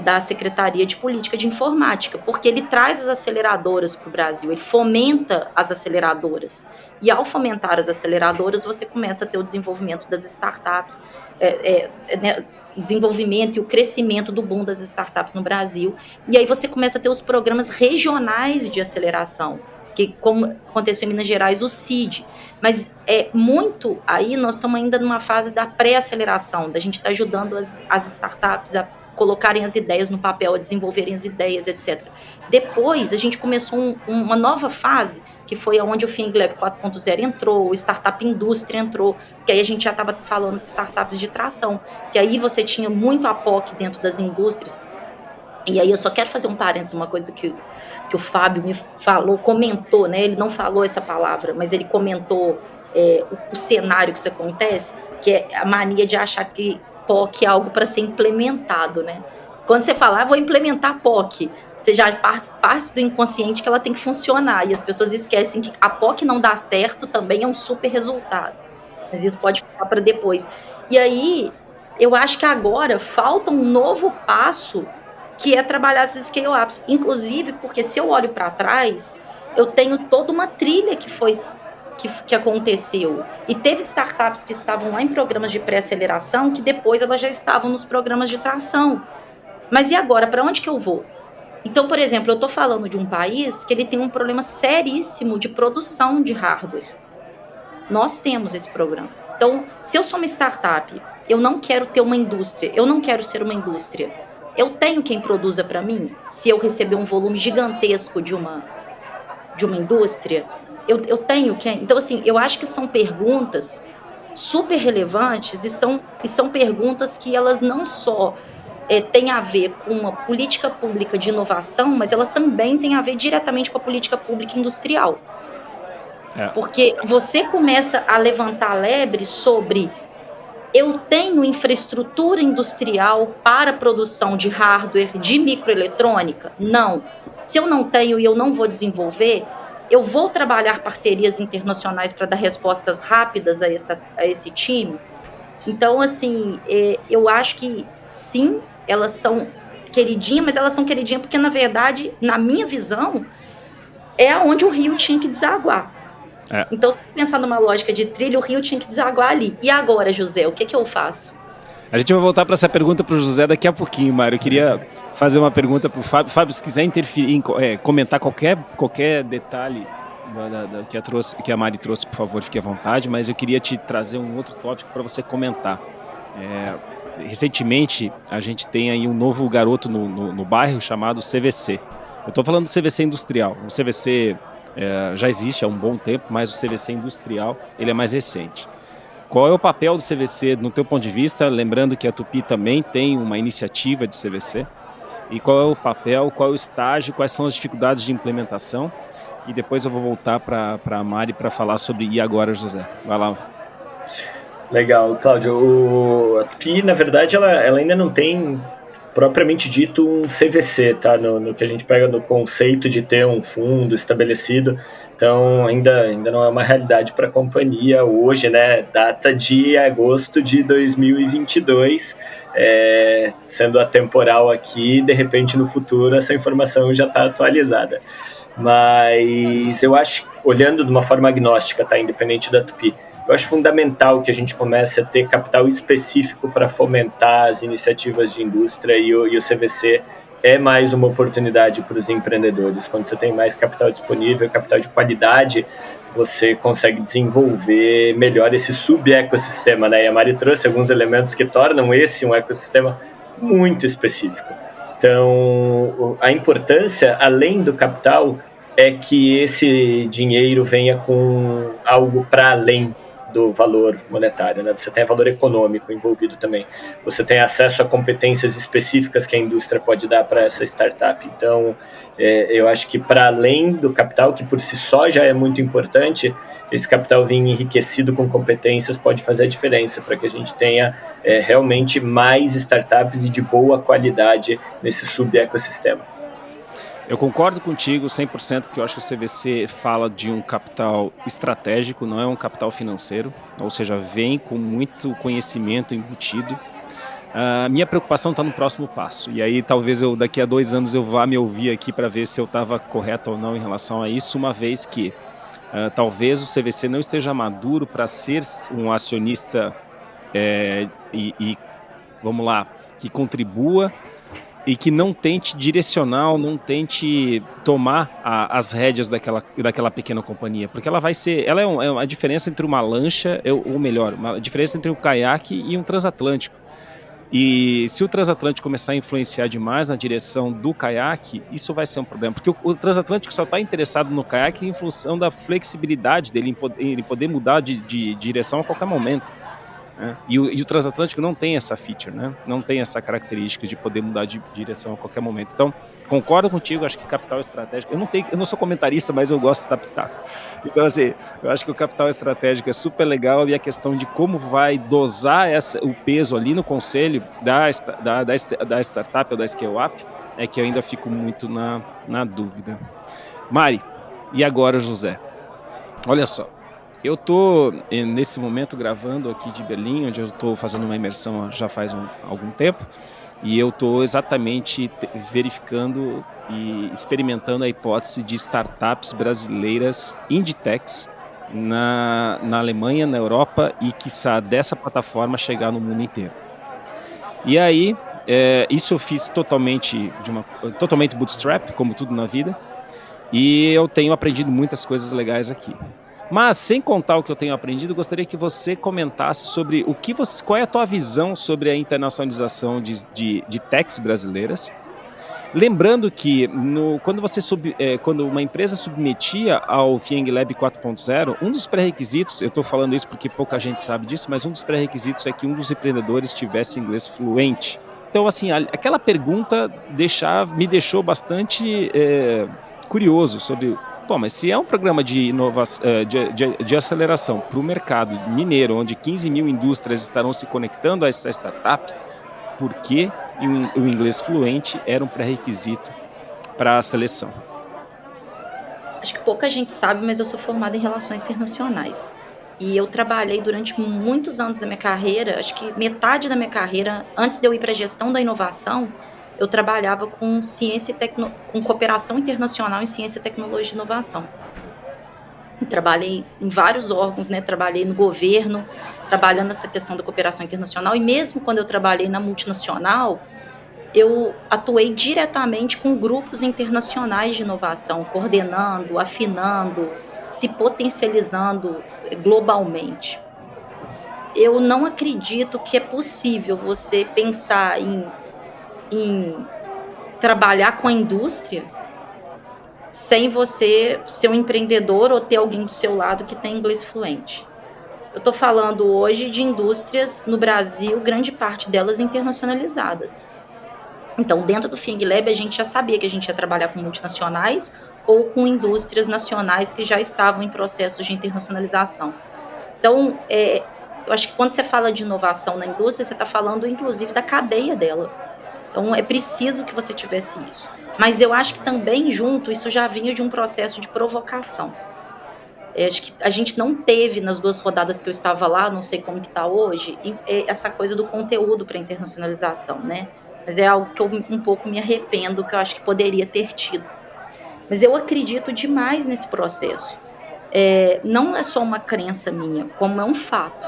da Secretaria de Política de Informática, porque ele traz as aceleradoras para o Brasil, ele fomenta as aceleradoras. E ao fomentar as aceleradoras, você começa a ter o desenvolvimento das startups, né, o desenvolvimento e o crescimento do boom das startups no Brasil. E aí você começa a ter os programas regionais de aceleração, que, como aconteceu em Minas Gerais, o CID. Mas muito aí nós estamos ainda numa fase da pré-aceleração, da gente estar ajudando as startups a colocarem as ideias no papel, a desenvolverem as ideias, etc. Depois, a gente começou uma nova fase, que foi onde o FIENG Lab 4.0 entrou, o Startup Indústria entrou, que aí a gente já estava falando de startups de tração, que aí você tinha muito apoque dentro das indústrias, E aí eu só quero fazer um parênteses, uma coisa que o Fábio me falou, comentou, né? Ele não falou essa palavra, mas ele comentou o cenário que isso acontece, que é a mania de achar que POC é algo para ser implementado, né? Quando você fala, vou implementar POC, você já parte do inconsciente que ela tem que funcionar, e as pessoas esquecem que a POC não dá certo também é um super resultado, mas isso pode ficar para depois. E aí, eu acho que agora falta um novo passo, que é trabalhar esses scale-ups, inclusive porque se eu olho para trás, eu tenho toda uma trilha que aconteceu, e teve startups que estavam lá em programas de pré-aceleração, que depois elas já estavam nos programas de tração. Mas e agora, para onde que eu vou? Então, por exemplo, eu estou falando de um país que ele tem um problema seríssimo de produção de hardware. Nós temos esse problema. Então, se eu sou uma startup, eu não quero ter uma indústria, eu não quero ser uma indústria. Eu tenho quem produza para mim? Se eu receber um volume gigantesco de uma indústria, eu tenho quem? Então, assim, eu acho que são perguntas super relevantes e são perguntas que elas não só têm a ver com uma política pública de inovação, mas ela também tem a ver diretamente com a política pública industrial. Porque você começa a levantar lebre sobre... Eu tenho infraestrutura industrial para a produção de hardware, de microeletrônica? Não. Se eu não tenho e eu não vou desenvolver, eu vou trabalhar parcerias internacionais para dar respostas rápidas a esse time? Então, assim, eu acho que, sim, elas são queridinhas, mas elas são queridinhas porque, na verdade, na minha visão, é onde o rio tinha que desaguar. Então, se eu pensar numa lógica de trilha, o rio tinha que desaguar ali. E agora, José, o que eu faço? A gente vai voltar para essa pergunta para o José daqui a pouquinho, Mário. Eu queria fazer uma pergunta para o Fábio. Fábio, se quiser interferir, comentar qualquer detalhe que a Mari trouxe, por favor, fique à vontade. Mas eu queria te trazer um outro tópico para você comentar. Recentemente, a gente tem aí um novo garoto no bairro chamado CVC. Eu estou falando do CVC industrial. O CVC... já existe há um bom tempo, mas o CVC industrial ele é mais recente. Qual é o papel do CVC no teu ponto de vista? Lembrando que a Tupi também tem uma iniciativa de CVC. E qual é o papel, qual é o estágio, quais são as dificuldades de implementação? E depois eu vou voltar para a Mari para falar sobre E Agora, José. Vai lá. Legal, Cláudio. A Tupi, na verdade, ela ainda não tem... propriamente dito um CVC, tá? No que a gente pega no conceito de ter um fundo estabelecido, então ainda não é uma realidade para a companhia hoje, né? Data de agosto de 2022, sendo atemporal aqui, de repente no futuro essa informação já está atualizada. Mas eu acho, olhando de uma forma agnóstica, tá? Independente da Tupi, eu acho fundamental que a gente comece a ter capital específico para fomentar as iniciativas de indústria e o CVC é mais uma oportunidade para os empreendedores. Quando você tem mais capital disponível, capital de qualidade, você consegue desenvolver melhor esse sub-ecossistema, né? E a Mari trouxe alguns elementos que tornam esse um ecossistema muito específico. Então, a importância, além do capital, é que esse dinheiro venha com algo para além do valor monetário, né? Você tem valor econômico envolvido também. Você tem acesso a competências específicas que a indústria pode dar para essa startup. Então, eu acho que para além do capital, que por si só já é muito importante, esse capital vir enriquecido com competências pode fazer a diferença para que a gente tenha realmente mais startups e de boa qualidade nesse sub-ecossistema. Eu concordo contigo 100%, porque eu acho que o CVC fala de um capital estratégico, não é um capital financeiro, ou seja, vem com muito conhecimento embutido. A minha preocupação está no próximo passo, e aí talvez daqui a 2 anos eu vá me ouvir aqui para ver se eu estava correto ou não em relação a isso, uma vez que talvez o CVC não esteja maduro para ser um acionista vamos lá, que contribua e que não tente direcionar, não tente tomar as rédeas daquela pequena companhia, porque ela é uma diferença entre uma lancha, ou melhor, uma diferença entre um caiaque e um transatlântico. E se o transatlântico começar a influenciar demais na direção do caiaque, isso vai ser um problema, porque o transatlântico só está interessado no caiaque em função da flexibilidade dele, em poder mudar de direção a qualquer momento. né? E o transatlântico não tem essa feature, né? Não tem essa característica de poder mudar de direção a qualquer momento. Então, concordo contigo, acho que capital estratégico... Eu não sou comentarista, mas eu gosto de adaptar. Então, assim, eu acho que o capital estratégico é super legal, e a questão de como vai dosar o peso ali no conselho da startup ou da scale-up é que eu ainda fico muito na dúvida. Mari, e agora, José? Olha só, eu estou nesse momento gravando aqui de Berlim, onde eu estou fazendo uma imersão já faz algum tempo, e eu estou exatamente verificando e experimentando a hipótese de startups brasileiras indie-techs na Alemanha, na Europa, e quiçá dessa plataforma chegar no mundo inteiro. E aí, isso eu fiz totalmente bootstrap, como tudo na vida, e eu tenho aprendido muitas coisas legais aqui. Mas, sem contar o que eu tenho aprendido, eu gostaria que você comentasse sobre qual é a tua visão sobre a internacionalização de techs brasileiras. Lembrando que quando uma empresa submetia ao FIENG Lab 4.0, um dos pré-requisitos, eu estou falando isso porque pouca gente sabe disso, mas um dos pré-requisitos é que um dos empreendedores tivesse inglês fluente. Então, assim, aquela pergunta me deixou bastante curioso sobre... mas se é um programa de inovação, de aceleração para o mercado mineiro, onde 15 mil indústrias estarão se conectando a essa startup, por que o inglês fluente era um pré-requisito para a seleção? Acho que pouca gente sabe, mas eu sou formada em Relações Internacionais. E eu trabalhei durante muitos anos da minha carreira, acho que metade da minha carreira, antes de eu ir para a gestão da inovação, eu trabalhava com com cooperação internacional em ciência, tecnologia e inovação. Trabalhei em vários órgãos, né? Trabalhei no governo, trabalhando essa questão da cooperação internacional, e mesmo quando eu trabalhei na multinacional, eu atuei diretamente com grupos internacionais de inovação, coordenando, afinando, se potencializando globalmente. Eu não acredito que é possível você pensar em trabalhar com a indústria sem você ser um empreendedor ou ter alguém do seu lado que tem inglês fluente. Eu estou falando hoje de indústrias no Brasil, grande parte delas internacionalizadas. Então, dentro do FIENG Lab, a gente já sabia que a gente ia trabalhar com multinacionais ou com indústrias nacionais que já estavam em processos de internacionalização. Então, eu acho que quando você fala de inovação na indústria, você está falando, inclusive, da cadeia dela. Então, é preciso que você tivesse isso. Mas eu acho que também, junto, isso já vinha de um processo de provocação. Acho que a gente não teve, nas 2 rodadas que eu estava lá, não sei como que está hoje, essa coisa do conteúdo para internacionalização, né? Mas é algo que eu um pouco me arrependo, que eu acho que poderia ter tido. Mas eu acredito demais nesse processo. Não é só uma crença minha, como é um fato.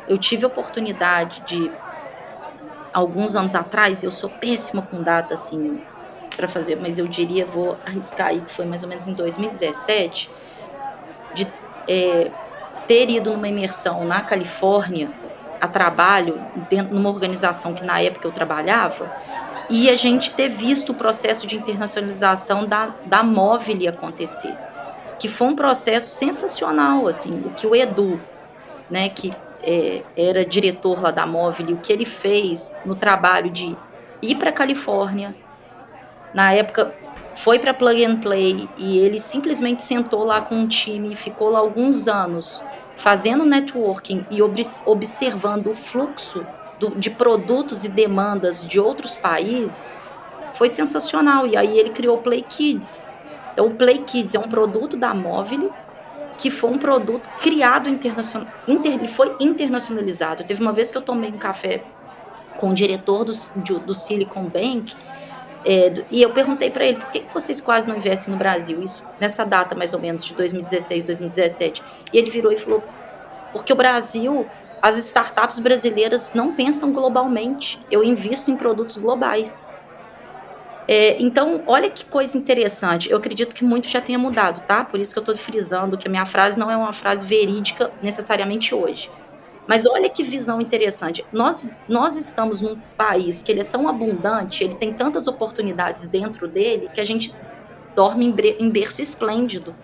Eu tive a oportunidade de, alguns anos atrás, eu sou péssima com data, assim, para fazer, mas eu diria, vou arriscar aí, que foi mais ou menos em 2017, de ter ido numa imersão na Califórnia, a trabalho, numa organização que na época eu trabalhava, e a gente ter visto o processo de internacionalização da Móvel acontecer, que foi um processo sensacional, assim, o que o Edu, né, que era diretor lá da Móvel, o que ele fez no trabalho de ir para a Califórnia, na época foi para Plug and Play, e ele simplesmente sentou lá com um time e ficou lá alguns anos fazendo networking e observando o fluxo de produtos e demandas de outros países, foi sensacional. E aí ele criou o Play Kids. Então o Play Kids é um produto da Móvel, que foi um produto criado ele foi internacionalizado. Teve uma vez que eu tomei um café com o diretor do Silicon Bank, e eu perguntei para ele, por que vocês quase não investem no Brasil? Isso nessa data mais ou menos de 2016, 2017. E ele virou e falou, porque o Brasil, as startups brasileiras não pensam globalmente, eu invisto em produtos globais. Então, olha que coisa interessante. Eu acredito que muito já tenha mudado, tá? Por isso que eu estou frisando que a minha frase não é uma frase verídica necessariamente hoje. Mas olha que visão interessante. Nós estamos num país que ele é tão abundante, ele tem tantas oportunidades dentro dele, que a gente dorme em berço esplêndido.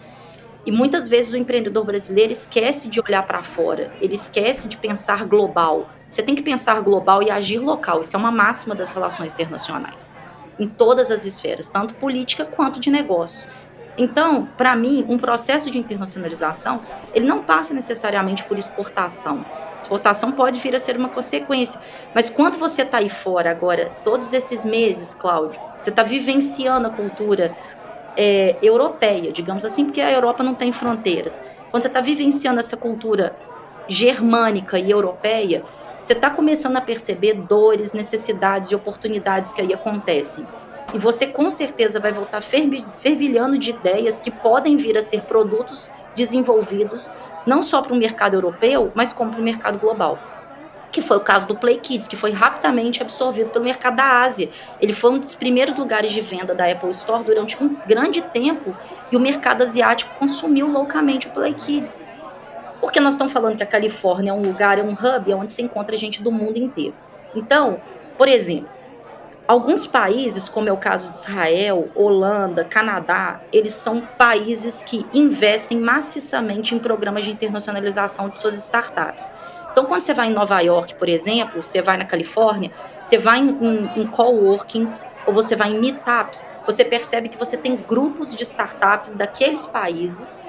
E muitas vezes o empreendedor brasileiro esquece de olhar para fora, ele esquece de pensar global. Você tem que pensar global e agir local, isso é uma máxima das relações internacionais, em todas as esferas, tanto política quanto de negócio. Então, para mim, um processo de internacionalização, ele não passa necessariamente por exportação. Exportação pode vir a ser uma consequência, mas quando você está aí fora agora, todos esses meses, Cláudio, você está vivenciando a cultura europeia, digamos assim, porque a Europa não tem fronteiras. Quando você está vivenciando essa cultura germânica e europeia, você está começando a perceber dores, necessidades e oportunidades que aí acontecem. E você com certeza vai voltar fervilhando de ideias que podem vir a ser produtos desenvolvidos não só para o mercado europeu, mas como para o mercado global. Que foi o caso do Play Kids, que foi rapidamente absorvido pelo mercado da Ásia. Ele foi um dos primeiros lugares de venda da Apple Store durante um grande tempo, e o mercado asiático consumiu loucamente o Play Kids. Porque nós estamos falando que a Califórnia é um lugar, é um hub, onde se encontra gente do mundo inteiro. Então, por exemplo, alguns países, como é o caso de Israel, Holanda, Canadá, eles são países que investem maciçamente em programas de internacionalização de suas startups. Então, quando você vai em Nova York, por exemplo, você vai na Califórnia, você vai em coworkings ou você vai em meetups, você percebe que você tem grupos de startups daqueles países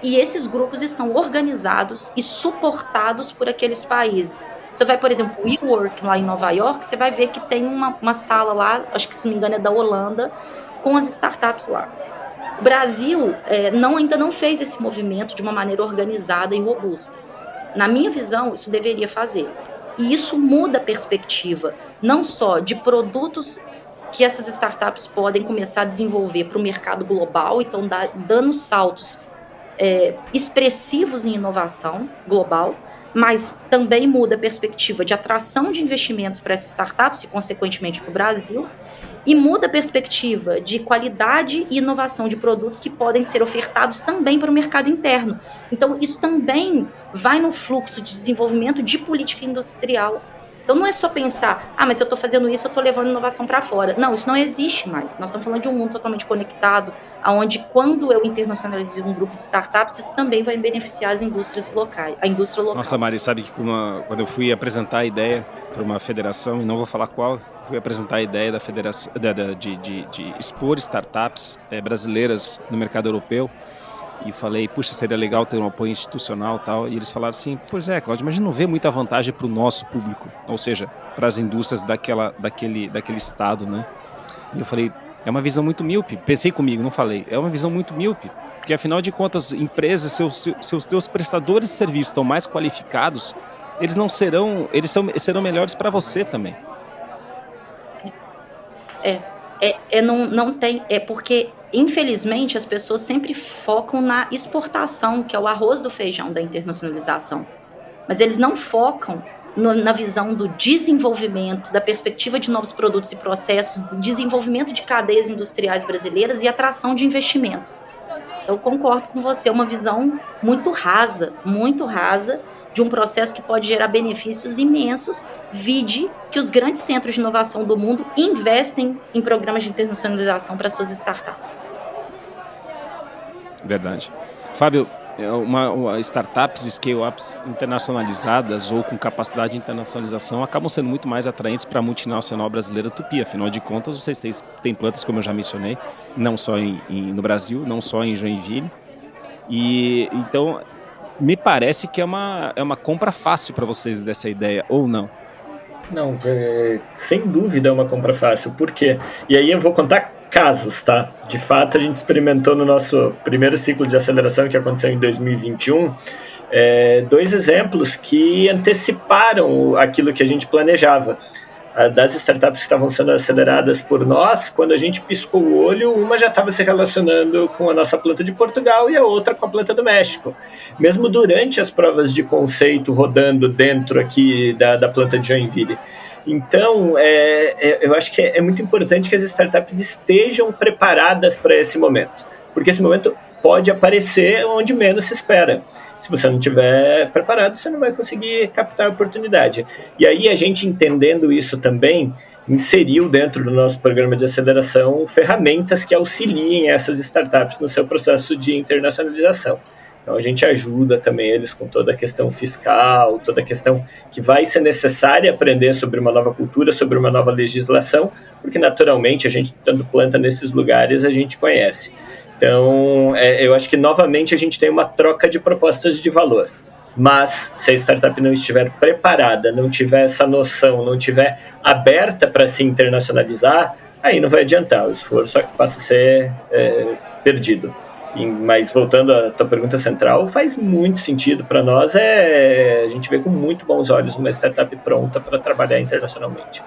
e esses grupos estão organizados e suportados por aqueles países. Você vai, por exemplo, o WeWork lá em Nova York, você vai ver que tem uma sala lá, acho que se não me engano é da Holanda, com as startups lá. O Brasil ainda não fez esse movimento de uma maneira organizada e robusta. Na minha visão, isso deveria fazer. E isso muda a perspectiva, não só de produtos que essas startups podem começar a desenvolver para o mercado global, então dando saltos expressivos em inovação global, mas também muda a perspectiva de atração de investimentos para essas startups e, consequentemente, para o Brasil, e muda a perspectiva de qualidade e inovação de produtos que podem ser ofertados também para o mercado interno. Então, isso também vai no fluxo de desenvolvimento de política industrial. Então, não é só pensar, mas se eu estou fazendo isso, eu estou levando inovação para fora. Não, isso não existe mais. Nós estamos falando de um mundo totalmente conectado, onde, quando eu internacionalizo um grupo de startups, isso também vai beneficiar as indústrias locais, a indústria local. Nossa, Mari, sabe que quando eu fui apresentar a ideia para uma federação, e não vou falar qual, fui apresentar a ideia da federação de expor startups brasileiras no mercado europeu, e falei, puxa, seria legal ter um apoio institucional e tal, e eles falaram assim, pois é, Cláudio, mas não vê muita vantagem para o nosso público, ou seja, para as indústrias daquele estado, né? E eu falei, é uma visão muito míope, pensei comigo, não falei, é uma visão muito míope, porque afinal de contas, empresas, seus prestadores de serviço estão mais qualificados, eles serão melhores para você também. Não tem, porque infelizmente as pessoas sempre focam na exportação, que é o arroz do feijão da internacionalização, mas eles não focam na visão do desenvolvimento, da perspectiva de novos produtos e processos, desenvolvimento de cadeias industriais brasileiras e atração de investimento. Eu concordo com você, é uma visão muito rasa de um processo que pode gerar benefícios imensos, vide que os grandes centros de inovação do mundo investem em programas de internacionalização para suas startups. Verdade. Fábio, startups, scale-ups internacionalizadas ou com capacidade de internacionalização acabam sendo muito mais atraentes para a multinacional brasileira Tupy. Afinal de contas, vocês têm plantas, como eu já mencionei, não só no Brasil, não só em Joinville. E então, me parece que é uma compra fácil para vocês dessa ideia, ou não? Não, sem dúvida é uma compra fácil. Por quê? E aí eu vou contar casos, tá? De fato, a gente experimentou no nosso primeiro ciclo de aceleração, que aconteceu em 2021, 2 exemplos que anteciparam aquilo que a gente planejava. Das startups que estavam sendo aceleradas por nós, quando a gente piscou o olho, uma já estava se relacionando com a nossa planta de Portugal e a outra com a planta do México. Mesmo durante as provas de conceito rodando dentro aqui da planta de Joinville. Então, eu acho que é muito importante que as startups estejam preparadas para esse momento, porque esse momento pode aparecer onde menos se espera. Se você não estiver preparado, você não vai conseguir captar a oportunidade. E aí, a gente entendendo isso também, inseriu dentro do nosso programa de aceleração ferramentas que auxiliem essas startups no seu processo de internacionalização. Então, a gente ajuda também eles com toda a questão fiscal, toda a questão que vai ser necessária aprender sobre uma nova cultura, sobre uma nova legislação, porque, naturalmente, a gente, estando planta nesses lugares, a gente conhece. Então, eu acho que, novamente, a gente tem uma troca de propostas de valor. Mas, se a startup não estiver preparada, não tiver essa noção, não tiver aberta para se internacionalizar, aí não vai adiantar, o esforço passa a ser perdido. Mas voltando à tua pergunta central, faz muito sentido para nós, a gente vê com muito bons olhos uma startup pronta para trabalhar internacionalmente.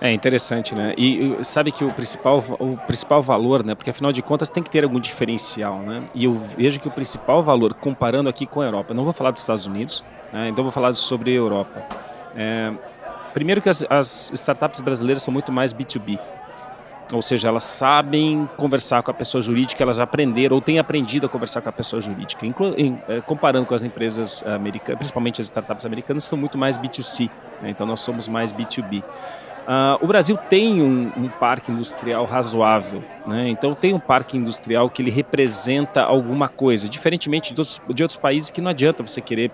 É interessante, né? E sabe que o principal valor, né? Porque afinal de contas tem que ter algum diferencial, né? E eu vejo que o principal valor, comparando aqui com a Europa, não vou falar dos Estados Unidos, né? Então vou falar sobre a Europa. Primeiro que as startups brasileiras são muito mais B2B. Ou seja, elas sabem conversar com a pessoa jurídica, elas já aprenderam ou têm aprendido a conversar com a pessoa jurídica. Comparando com as empresas americanas, principalmente as startups americanas, são muito mais B2C, né? Então nós somos mais B2B. O Brasil tem um parque industrial razoável, né? Então tem um parque industrial que ele representa alguma coisa, diferentemente de outros países que não adianta você querer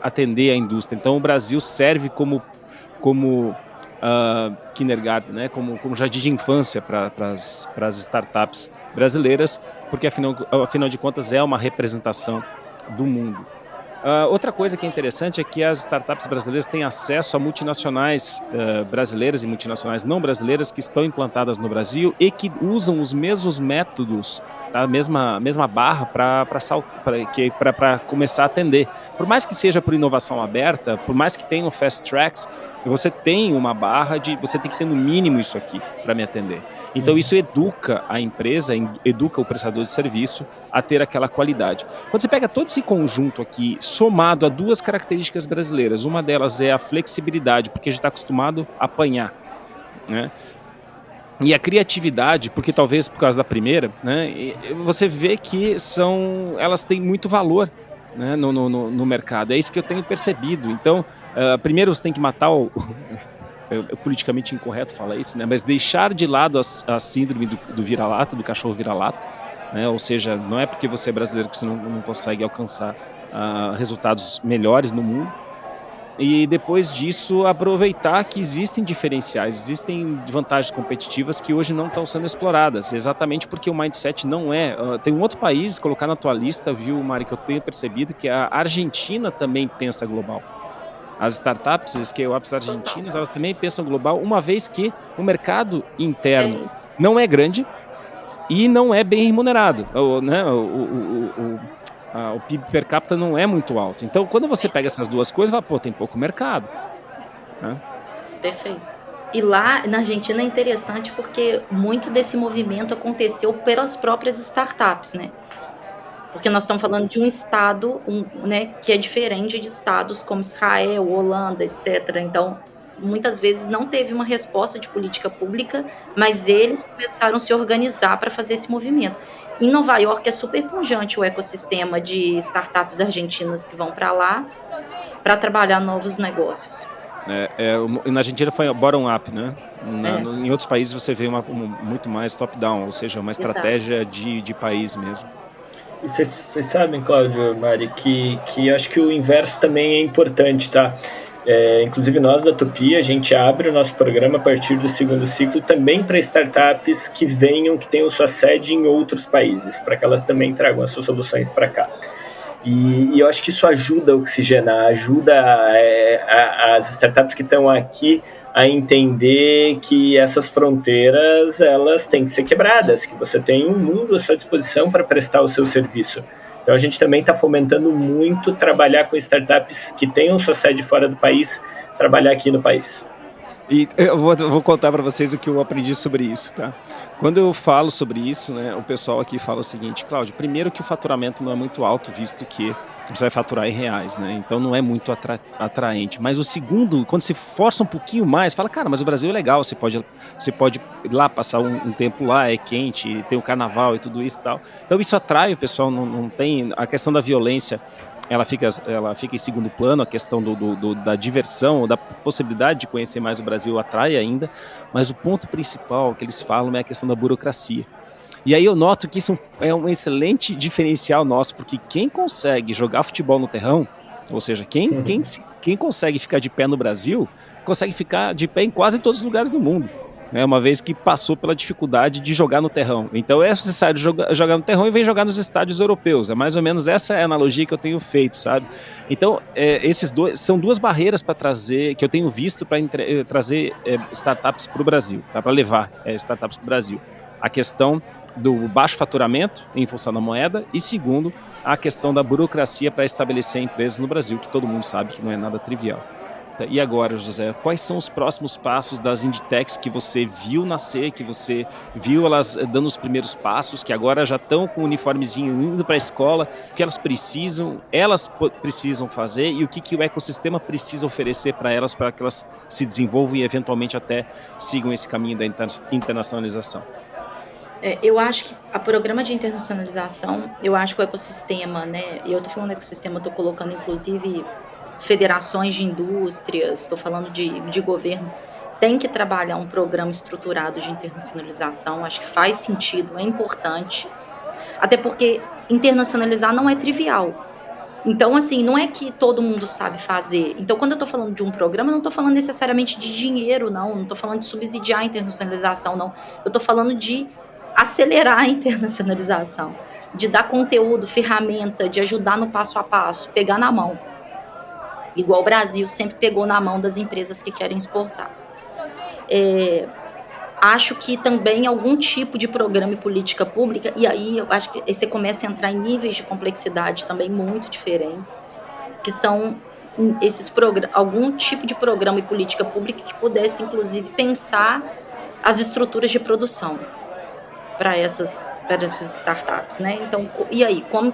atender a indústria. Então o Brasil serve como kindergarten, né? como jardim de infância para as startups brasileiras, porque afinal de contas é uma representação do mundo. Outra coisa que é interessante é que as startups brasileiras têm acesso a multinacionais brasileiras e multinacionais não brasileiras que estão implantadas no Brasil e que usam os mesmos métodos, a mesma barra para começar a atender. Por mais que seja por inovação aberta, por mais que tenham fast tracks, você tem uma barra de você tem que ter no mínimo isso aqui para me atender. Então isso educa a empresa, educa o prestador de serviço a ter aquela qualidade. Quando você pega todo esse conjunto aqui, somado a duas características brasileiras, uma delas é a flexibilidade, porque a gente está acostumado a apanhar, né? E a criatividade, porque talvez por causa da primeira, né, você vê que elas têm muito valor, né, no mercado. É isso que eu tenho percebido. Então, primeiro você tem que matar é politicamente incorreto falar isso, né, mas deixar de lado a síndrome do vira-lata, do cachorro vira-lata, né, ou seja, não é porque você é brasileiro que você não consegue alcançar resultados melhores no mundo. E depois disso aproveitar que existem diferenciais, existem vantagens competitivas que hoje não estão sendo exploradas, exatamente porque o mindset não é... Tem um outro país, colocar na tua lista, viu, Mari, que eu tenho percebido que a Argentina também pensa global. As startups, scale-ups argentinas, elas também pensam global, uma vez que o mercado interno não é grande e não é bem remunerado, né? O PIB per capita não é muito alto. Então, quando você pega essas duas coisas, vai, tem pouco mercado, né? Perfeito. E lá na Argentina é interessante porque muito desse movimento aconteceu pelas próprias startups, né? Porque nós estamos falando de um estado, né, que é diferente de estados como Israel, Holanda, etc. Então, muitas vezes não teve uma resposta de política pública, mas eles começaram a se organizar para fazer esse movimento. Em Nova York é super pujante o ecossistema de startups argentinas que vão para lá para trabalhar novos negócios. Na Argentina foi bottom-up, né? Em outros países você vê muito mais top-down, ou seja, uma estratégia de país mesmo. E vocês sabem, Cláudio, Mari, que acho que o inverso também é importante, tá? Inclusive nós da Tupi, a gente abre o nosso programa a partir do segundo ciclo também para startups que tenham sua sede em outros países, para que elas também tragam as suas soluções para cá. E eu acho que isso ajuda a oxigenar, ajuda as startups que estão aqui a entender que essas fronteiras elas têm que ser quebradas, que você tem um mundo à sua disposição para prestar o seu serviço. Então a gente também está fomentando muito trabalhar com startups que tenham sua sede fora do país, trabalhar aqui no país. E eu vou contar para vocês o que eu aprendi sobre isso, tá? Quando eu falo sobre isso, né, o pessoal aqui fala o seguinte: Cláudio, primeiro que o faturamento não é muito alto, visto que você vai faturar em reais, né? Então não é muito atraente. Mas o segundo, quando se força um pouquinho mais, fala, cara, mas o Brasil é legal, você pode ir lá passar um tempo lá, é quente, tem o carnaval e tudo isso e tal. Então isso atrai o pessoal, não tem a questão da violência. ela fica em segundo plano, a questão da diversão, da possibilidade de conhecer mais o Brasil atrai ainda, mas o ponto principal que eles falam é a questão da burocracia. E aí eu noto que isso é um excelente diferencial nosso, porque quem consegue jogar futebol no terrão, ou seja, quem consegue ficar de pé no Brasil, consegue ficar de pé em quase todos os lugares do mundo. Uma vez que passou pela dificuldade de jogar no terrão. Então é necessário jogar no terrão e vem jogar nos estádios europeus. É mais ou menos essa é a analogia que eu tenho feito, sabe? Então, esses dois são duas barreiras para trazer, que eu tenho visto para trazer startups para o Brasil, tá? Para levar startups para o Brasil. A questão do baixo faturamento em função da moeda e, segundo, a questão da burocracia para estabelecer empresas no Brasil, que todo mundo sabe que não é nada trivial. E agora, José, quais são os próximos passos das Inditex que você viu nascer, que você viu elas dando os primeiros passos, que agora já estão com o uniformezinho indo para a escola, o que elas precisam fazer e o que o ecossistema precisa oferecer para que elas se desenvolvam e eventualmente até sigam esse caminho da internacionalização? Eu acho que a programa de internacionalização, eu acho que o ecossistema, né, e eu estou falando ecossistema, estou colocando inclusive federações de indústrias, estou falando de governo, tem que trabalhar um programa estruturado de internacionalização, acho que faz sentido, é importante, até porque internacionalizar não é trivial. Então, assim, não é que todo mundo sabe fazer. Então, quando eu estou falando de um programa, eu não estou falando necessariamente de dinheiro, não estou falando de subsidiar a internacionalização, não. Eu estou falando de acelerar a internacionalização, de dar conteúdo, ferramenta, de ajudar no passo a passo, pegar na mão. Igual o Brasil sempre pegou na mão das empresas que querem exportar. Acho que também algum tipo de programa e política pública, e aí eu acho que você começa a entrar em níveis de complexidade também muito diferentes, que são algum tipo de programa e política pública que pudesse, inclusive, pensar as estruturas de produção para essas startups, né? Então, e aí, como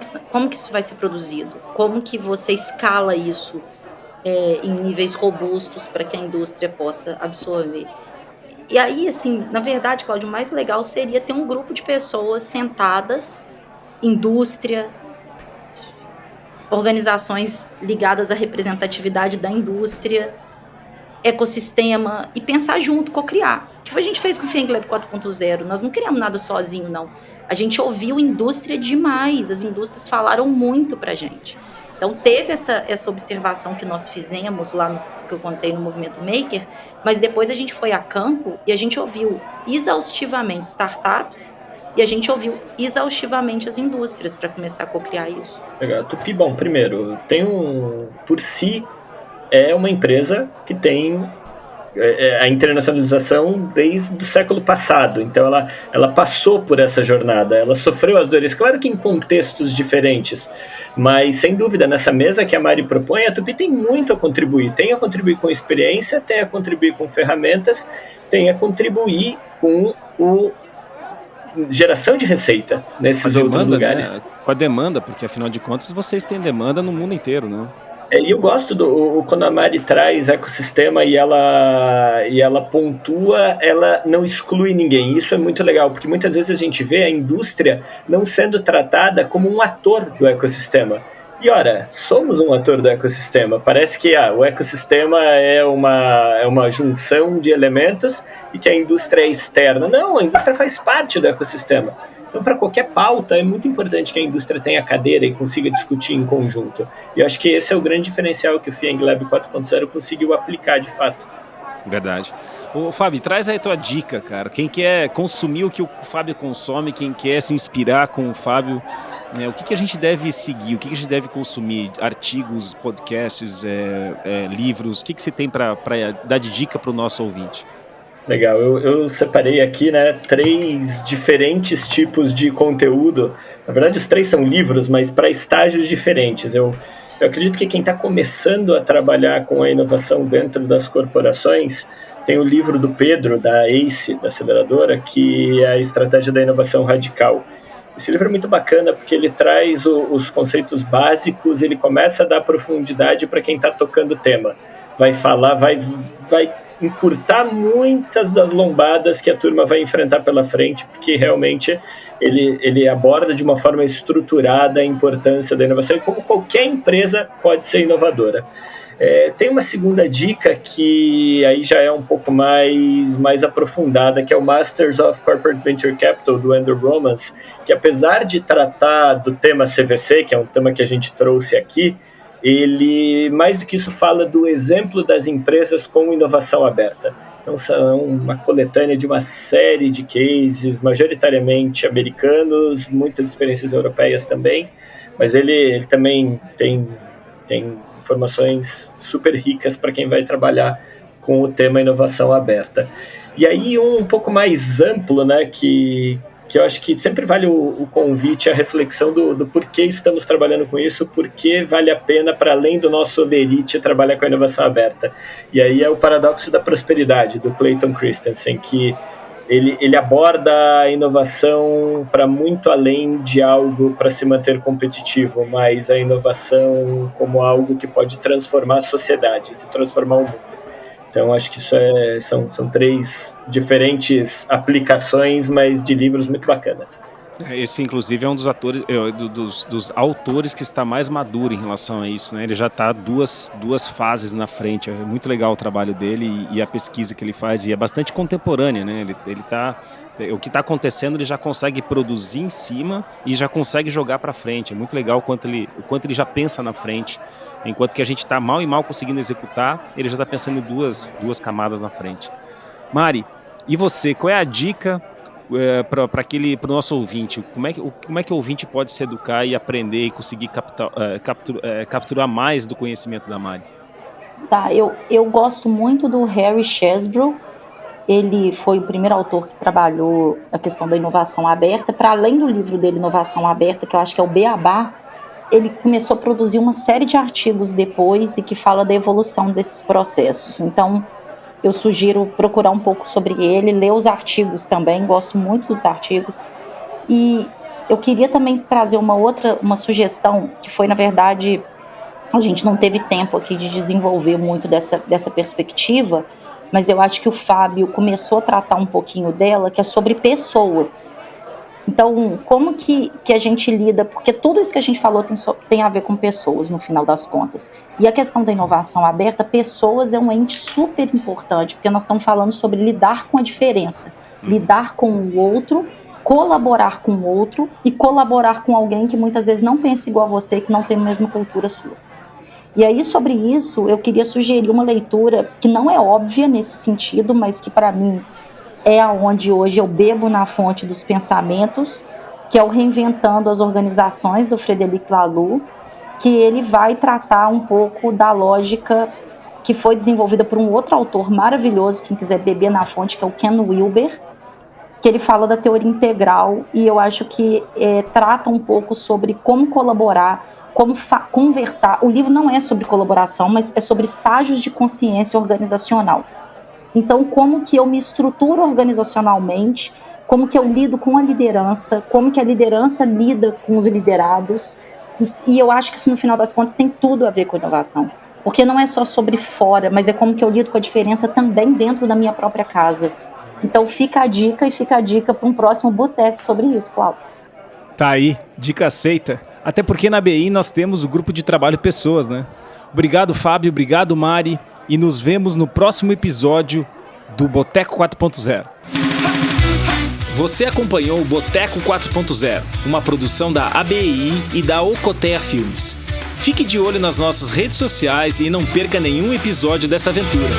que isso vai ser produzido? Como que você escala isso em níveis robustos para que a indústria possa absorver? E aí, assim, na verdade, Cláudio, o mais legal seria ter um grupo de pessoas sentadas, indústria, organizações ligadas à representatividade da indústria, ecossistema, e pensar junto, co-criar. O que a gente fez com o FIENG Lab 4.0? Nós não criamos nada sozinho, não. A gente ouviu indústria demais, as indústrias falaram muito pra gente. Então, teve essa observação que nós fizemos lá, que eu contei no Movimento Maker, mas depois a gente foi a campo e a gente ouviu exaustivamente startups e a gente ouviu exaustivamente as indústrias para começar a co-criar isso. Legal. Tupi, bom, primeiro, por si, é uma empresa que tem a internacionalização desde o século passado, então ela passou por essa jornada, ela sofreu as dores, claro que em contextos diferentes, mas sem dúvida nessa mesa que a Mari propõe, a Tupi tem muito a contribuir, tem a contribuir com experiência, tem a contribuir com ferramentas, tem a contribuir com geração de receita nesses outros lugares. Né? Com a demanda, porque afinal de contas vocês têm demanda no mundo inteiro, né? E eu gosto quando a Mari traz ecossistema e ela pontua, ela não exclui ninguém. Isso é muito legal, porque muitas vezes a gente vê a indústria não sendo tratada como um ator do ecossistema. E ora, somos um ator do ecossistema. Parece que o ecossistema é uma junção de elementos e que a indústria é externa. Não, a indústria faz parte do ecossistema. Então, para qualquer pauta, é muito importante que a indústria tenha cadeira e consiga discutir em conjunto. E eu acho que esse é o grande diferencial que o FIENG Lab 4.0 conseguiu aplicar de fato. Verdade. Ô, Fábio, traz aí a tua dica, cara. Quem quer consumir o que o Fábio consome, quem quer se inspirar com o Fábio, o que a gente deve seguir, o que a gente deve consumir? Artigos, podcasts, livros, o que você tem para dar de dica para o nosso ouvinte? Legal, eu separei aqui 3 diferentes tipos de conteúdo. Na verdade, os 3 são livros, mas para estágios diferentes. Eu acredito que quem está começando a trabalhar com a inovação dentro das corporações tem o livro do Pedro, da ACE, da aceleradora, que é a Estratégia da Inovação Radical. Esse livro é muito bacana porque ele traz os conceitos básicos, ele começa a dar profundidade para quem está tocando o tema. vai falar, vai encurtar muitas das lombadas que a turma vai enfrentar pela frente, porque realmente ele aborda de uma forma estruturada a importância da inovação e como qualquer empresa pode ser inovadora. Tem uma segunda dica que aí já é um pouco mais aprofundada, que é o Masters of Corporate Venture Capital, do Andrew Romans, que apesar de tratar do tema CVC, que é um tema que a gente trouxe aqui, ele, mais do que isso, fala do exemplo das empresas com inovação aberta. Então, são uma coletânea de uma série de cases, majoritariamente americanos, muitas experiências europeias também, mas ele também tem informações super ricas para quem vai trabalhar com o tema inovação aberta. E aí, um pouco mais amplo, né, que eu acho que sempre vale o convite, a reflexão do porquê estamos trabalhando com isso, porquê vale a pena, para além do nosso olerite, trabalhar com a inovação aberta. E aí é o paradoxo da prosperidade, do Clayton Christensen, que ele aborda a inovação para muito além de algo para se manter competitivo, mas a inovação como algo que pode transformar a sociedade, se transformar o mundo. Então, acho que isso são 3 diferentes aplicações, mas de livros muito bacanas. Esse, inclusive, é um dos dos autores que está mais maduro em relação a isso, né? Ele já está duas fases na frente. É muito legal o trabalho dele e a pesquisa que ele faz, e é bastante contemporânea, né? O que está acontecendo, ele já consegue produzir em cima e já consegue jogar para frente. É muito legal o quanto ele já pensa na frente. Enquanto que a gente está mal e mal conseguindo executar, ele já está pensando em duas camadas na frente. Mari, e você, qual é a dica para o nosso ouvinte? Como é que o ouvinte pode se educar e aprender e conseguir capturar mais do conhecimento da Mari? Tá, eu gosto muito do Harry Chesbrough. Ele foi o primeiro autor que trabalhou a questão da inovação aberta. Para além do livro dele, Inovação Aberta, que eu acho que é o Beabá, ele começou a produzir uma série de artigos depois e que fala da evolução desses processos. Então, eu sugiro procurar um pouco sobre ele, ler os artigos também, gosto muito dos artigos. E eu queria também trazer uma sugestão, que foi, na verdade, a gente não teve tempo aqui de desenvolver muito dessa perspectiva, mas eu acho que o Fábio começou a tratar um pouquinho dela, que é sobre pessoas. Então, como que a gente lida, porque tudo isso que a gente falou tem a ver com pessoas, no final das contas. E a questão da inovação aberta, pessoas é um ente super importante, porque nós estamos falando sobre lidar com a diferença, lidar com o outro, colaborar com o outro e colaborar com alguém que muitas vezes não pensa igual a você, que não tem a mesma cultura sua. E aí, sobre isso, eu queria sugerir uma leitura que não é óbvia nesse sentido, mas que para mim é onde hoje eu bebo na fonte dos pensamentos, que é o Reinventando as Organizações, do Frederic Laloux, que ele vai tratar um pouco da lógica que foi desenvolvida por um outro autor maravilhoso, quem quiser beber na fonte, que é o Ken Wilber, que ele fala da teoria integral, e eu acho que trata um pouco sobre como colaborar, como conversar. O livro não é sobre colaboração, mas é sobre estágios de consciência organizacional. Então, como que eu me estruturo organizacionalmente, como que eu lido com a liderança, como que a liderança lida com os liderados. E eu acho que isso, no final das contas, tem tudo a ver com inovação. Porque não é só sobre fora, mas é como que eu lido com a diferença também dentro da minha própria casa. Então, fica a dica para um próximo boteco sobre isso, Cláudio. Tá aí, dica aceita. Até porque na BI nós temos o grupo de trabalho Pessoas, né? Obrigado, Fábio, obrigado, Mari, e nos vemos no próximo episódio do Boteco 4.0. Você acompanhou o Boteco 4.0, uma produção da ABI e da Ocotea Filmes. Fique de olho nas nossas redes sociais e não perca nenhum episódio dessa aventura.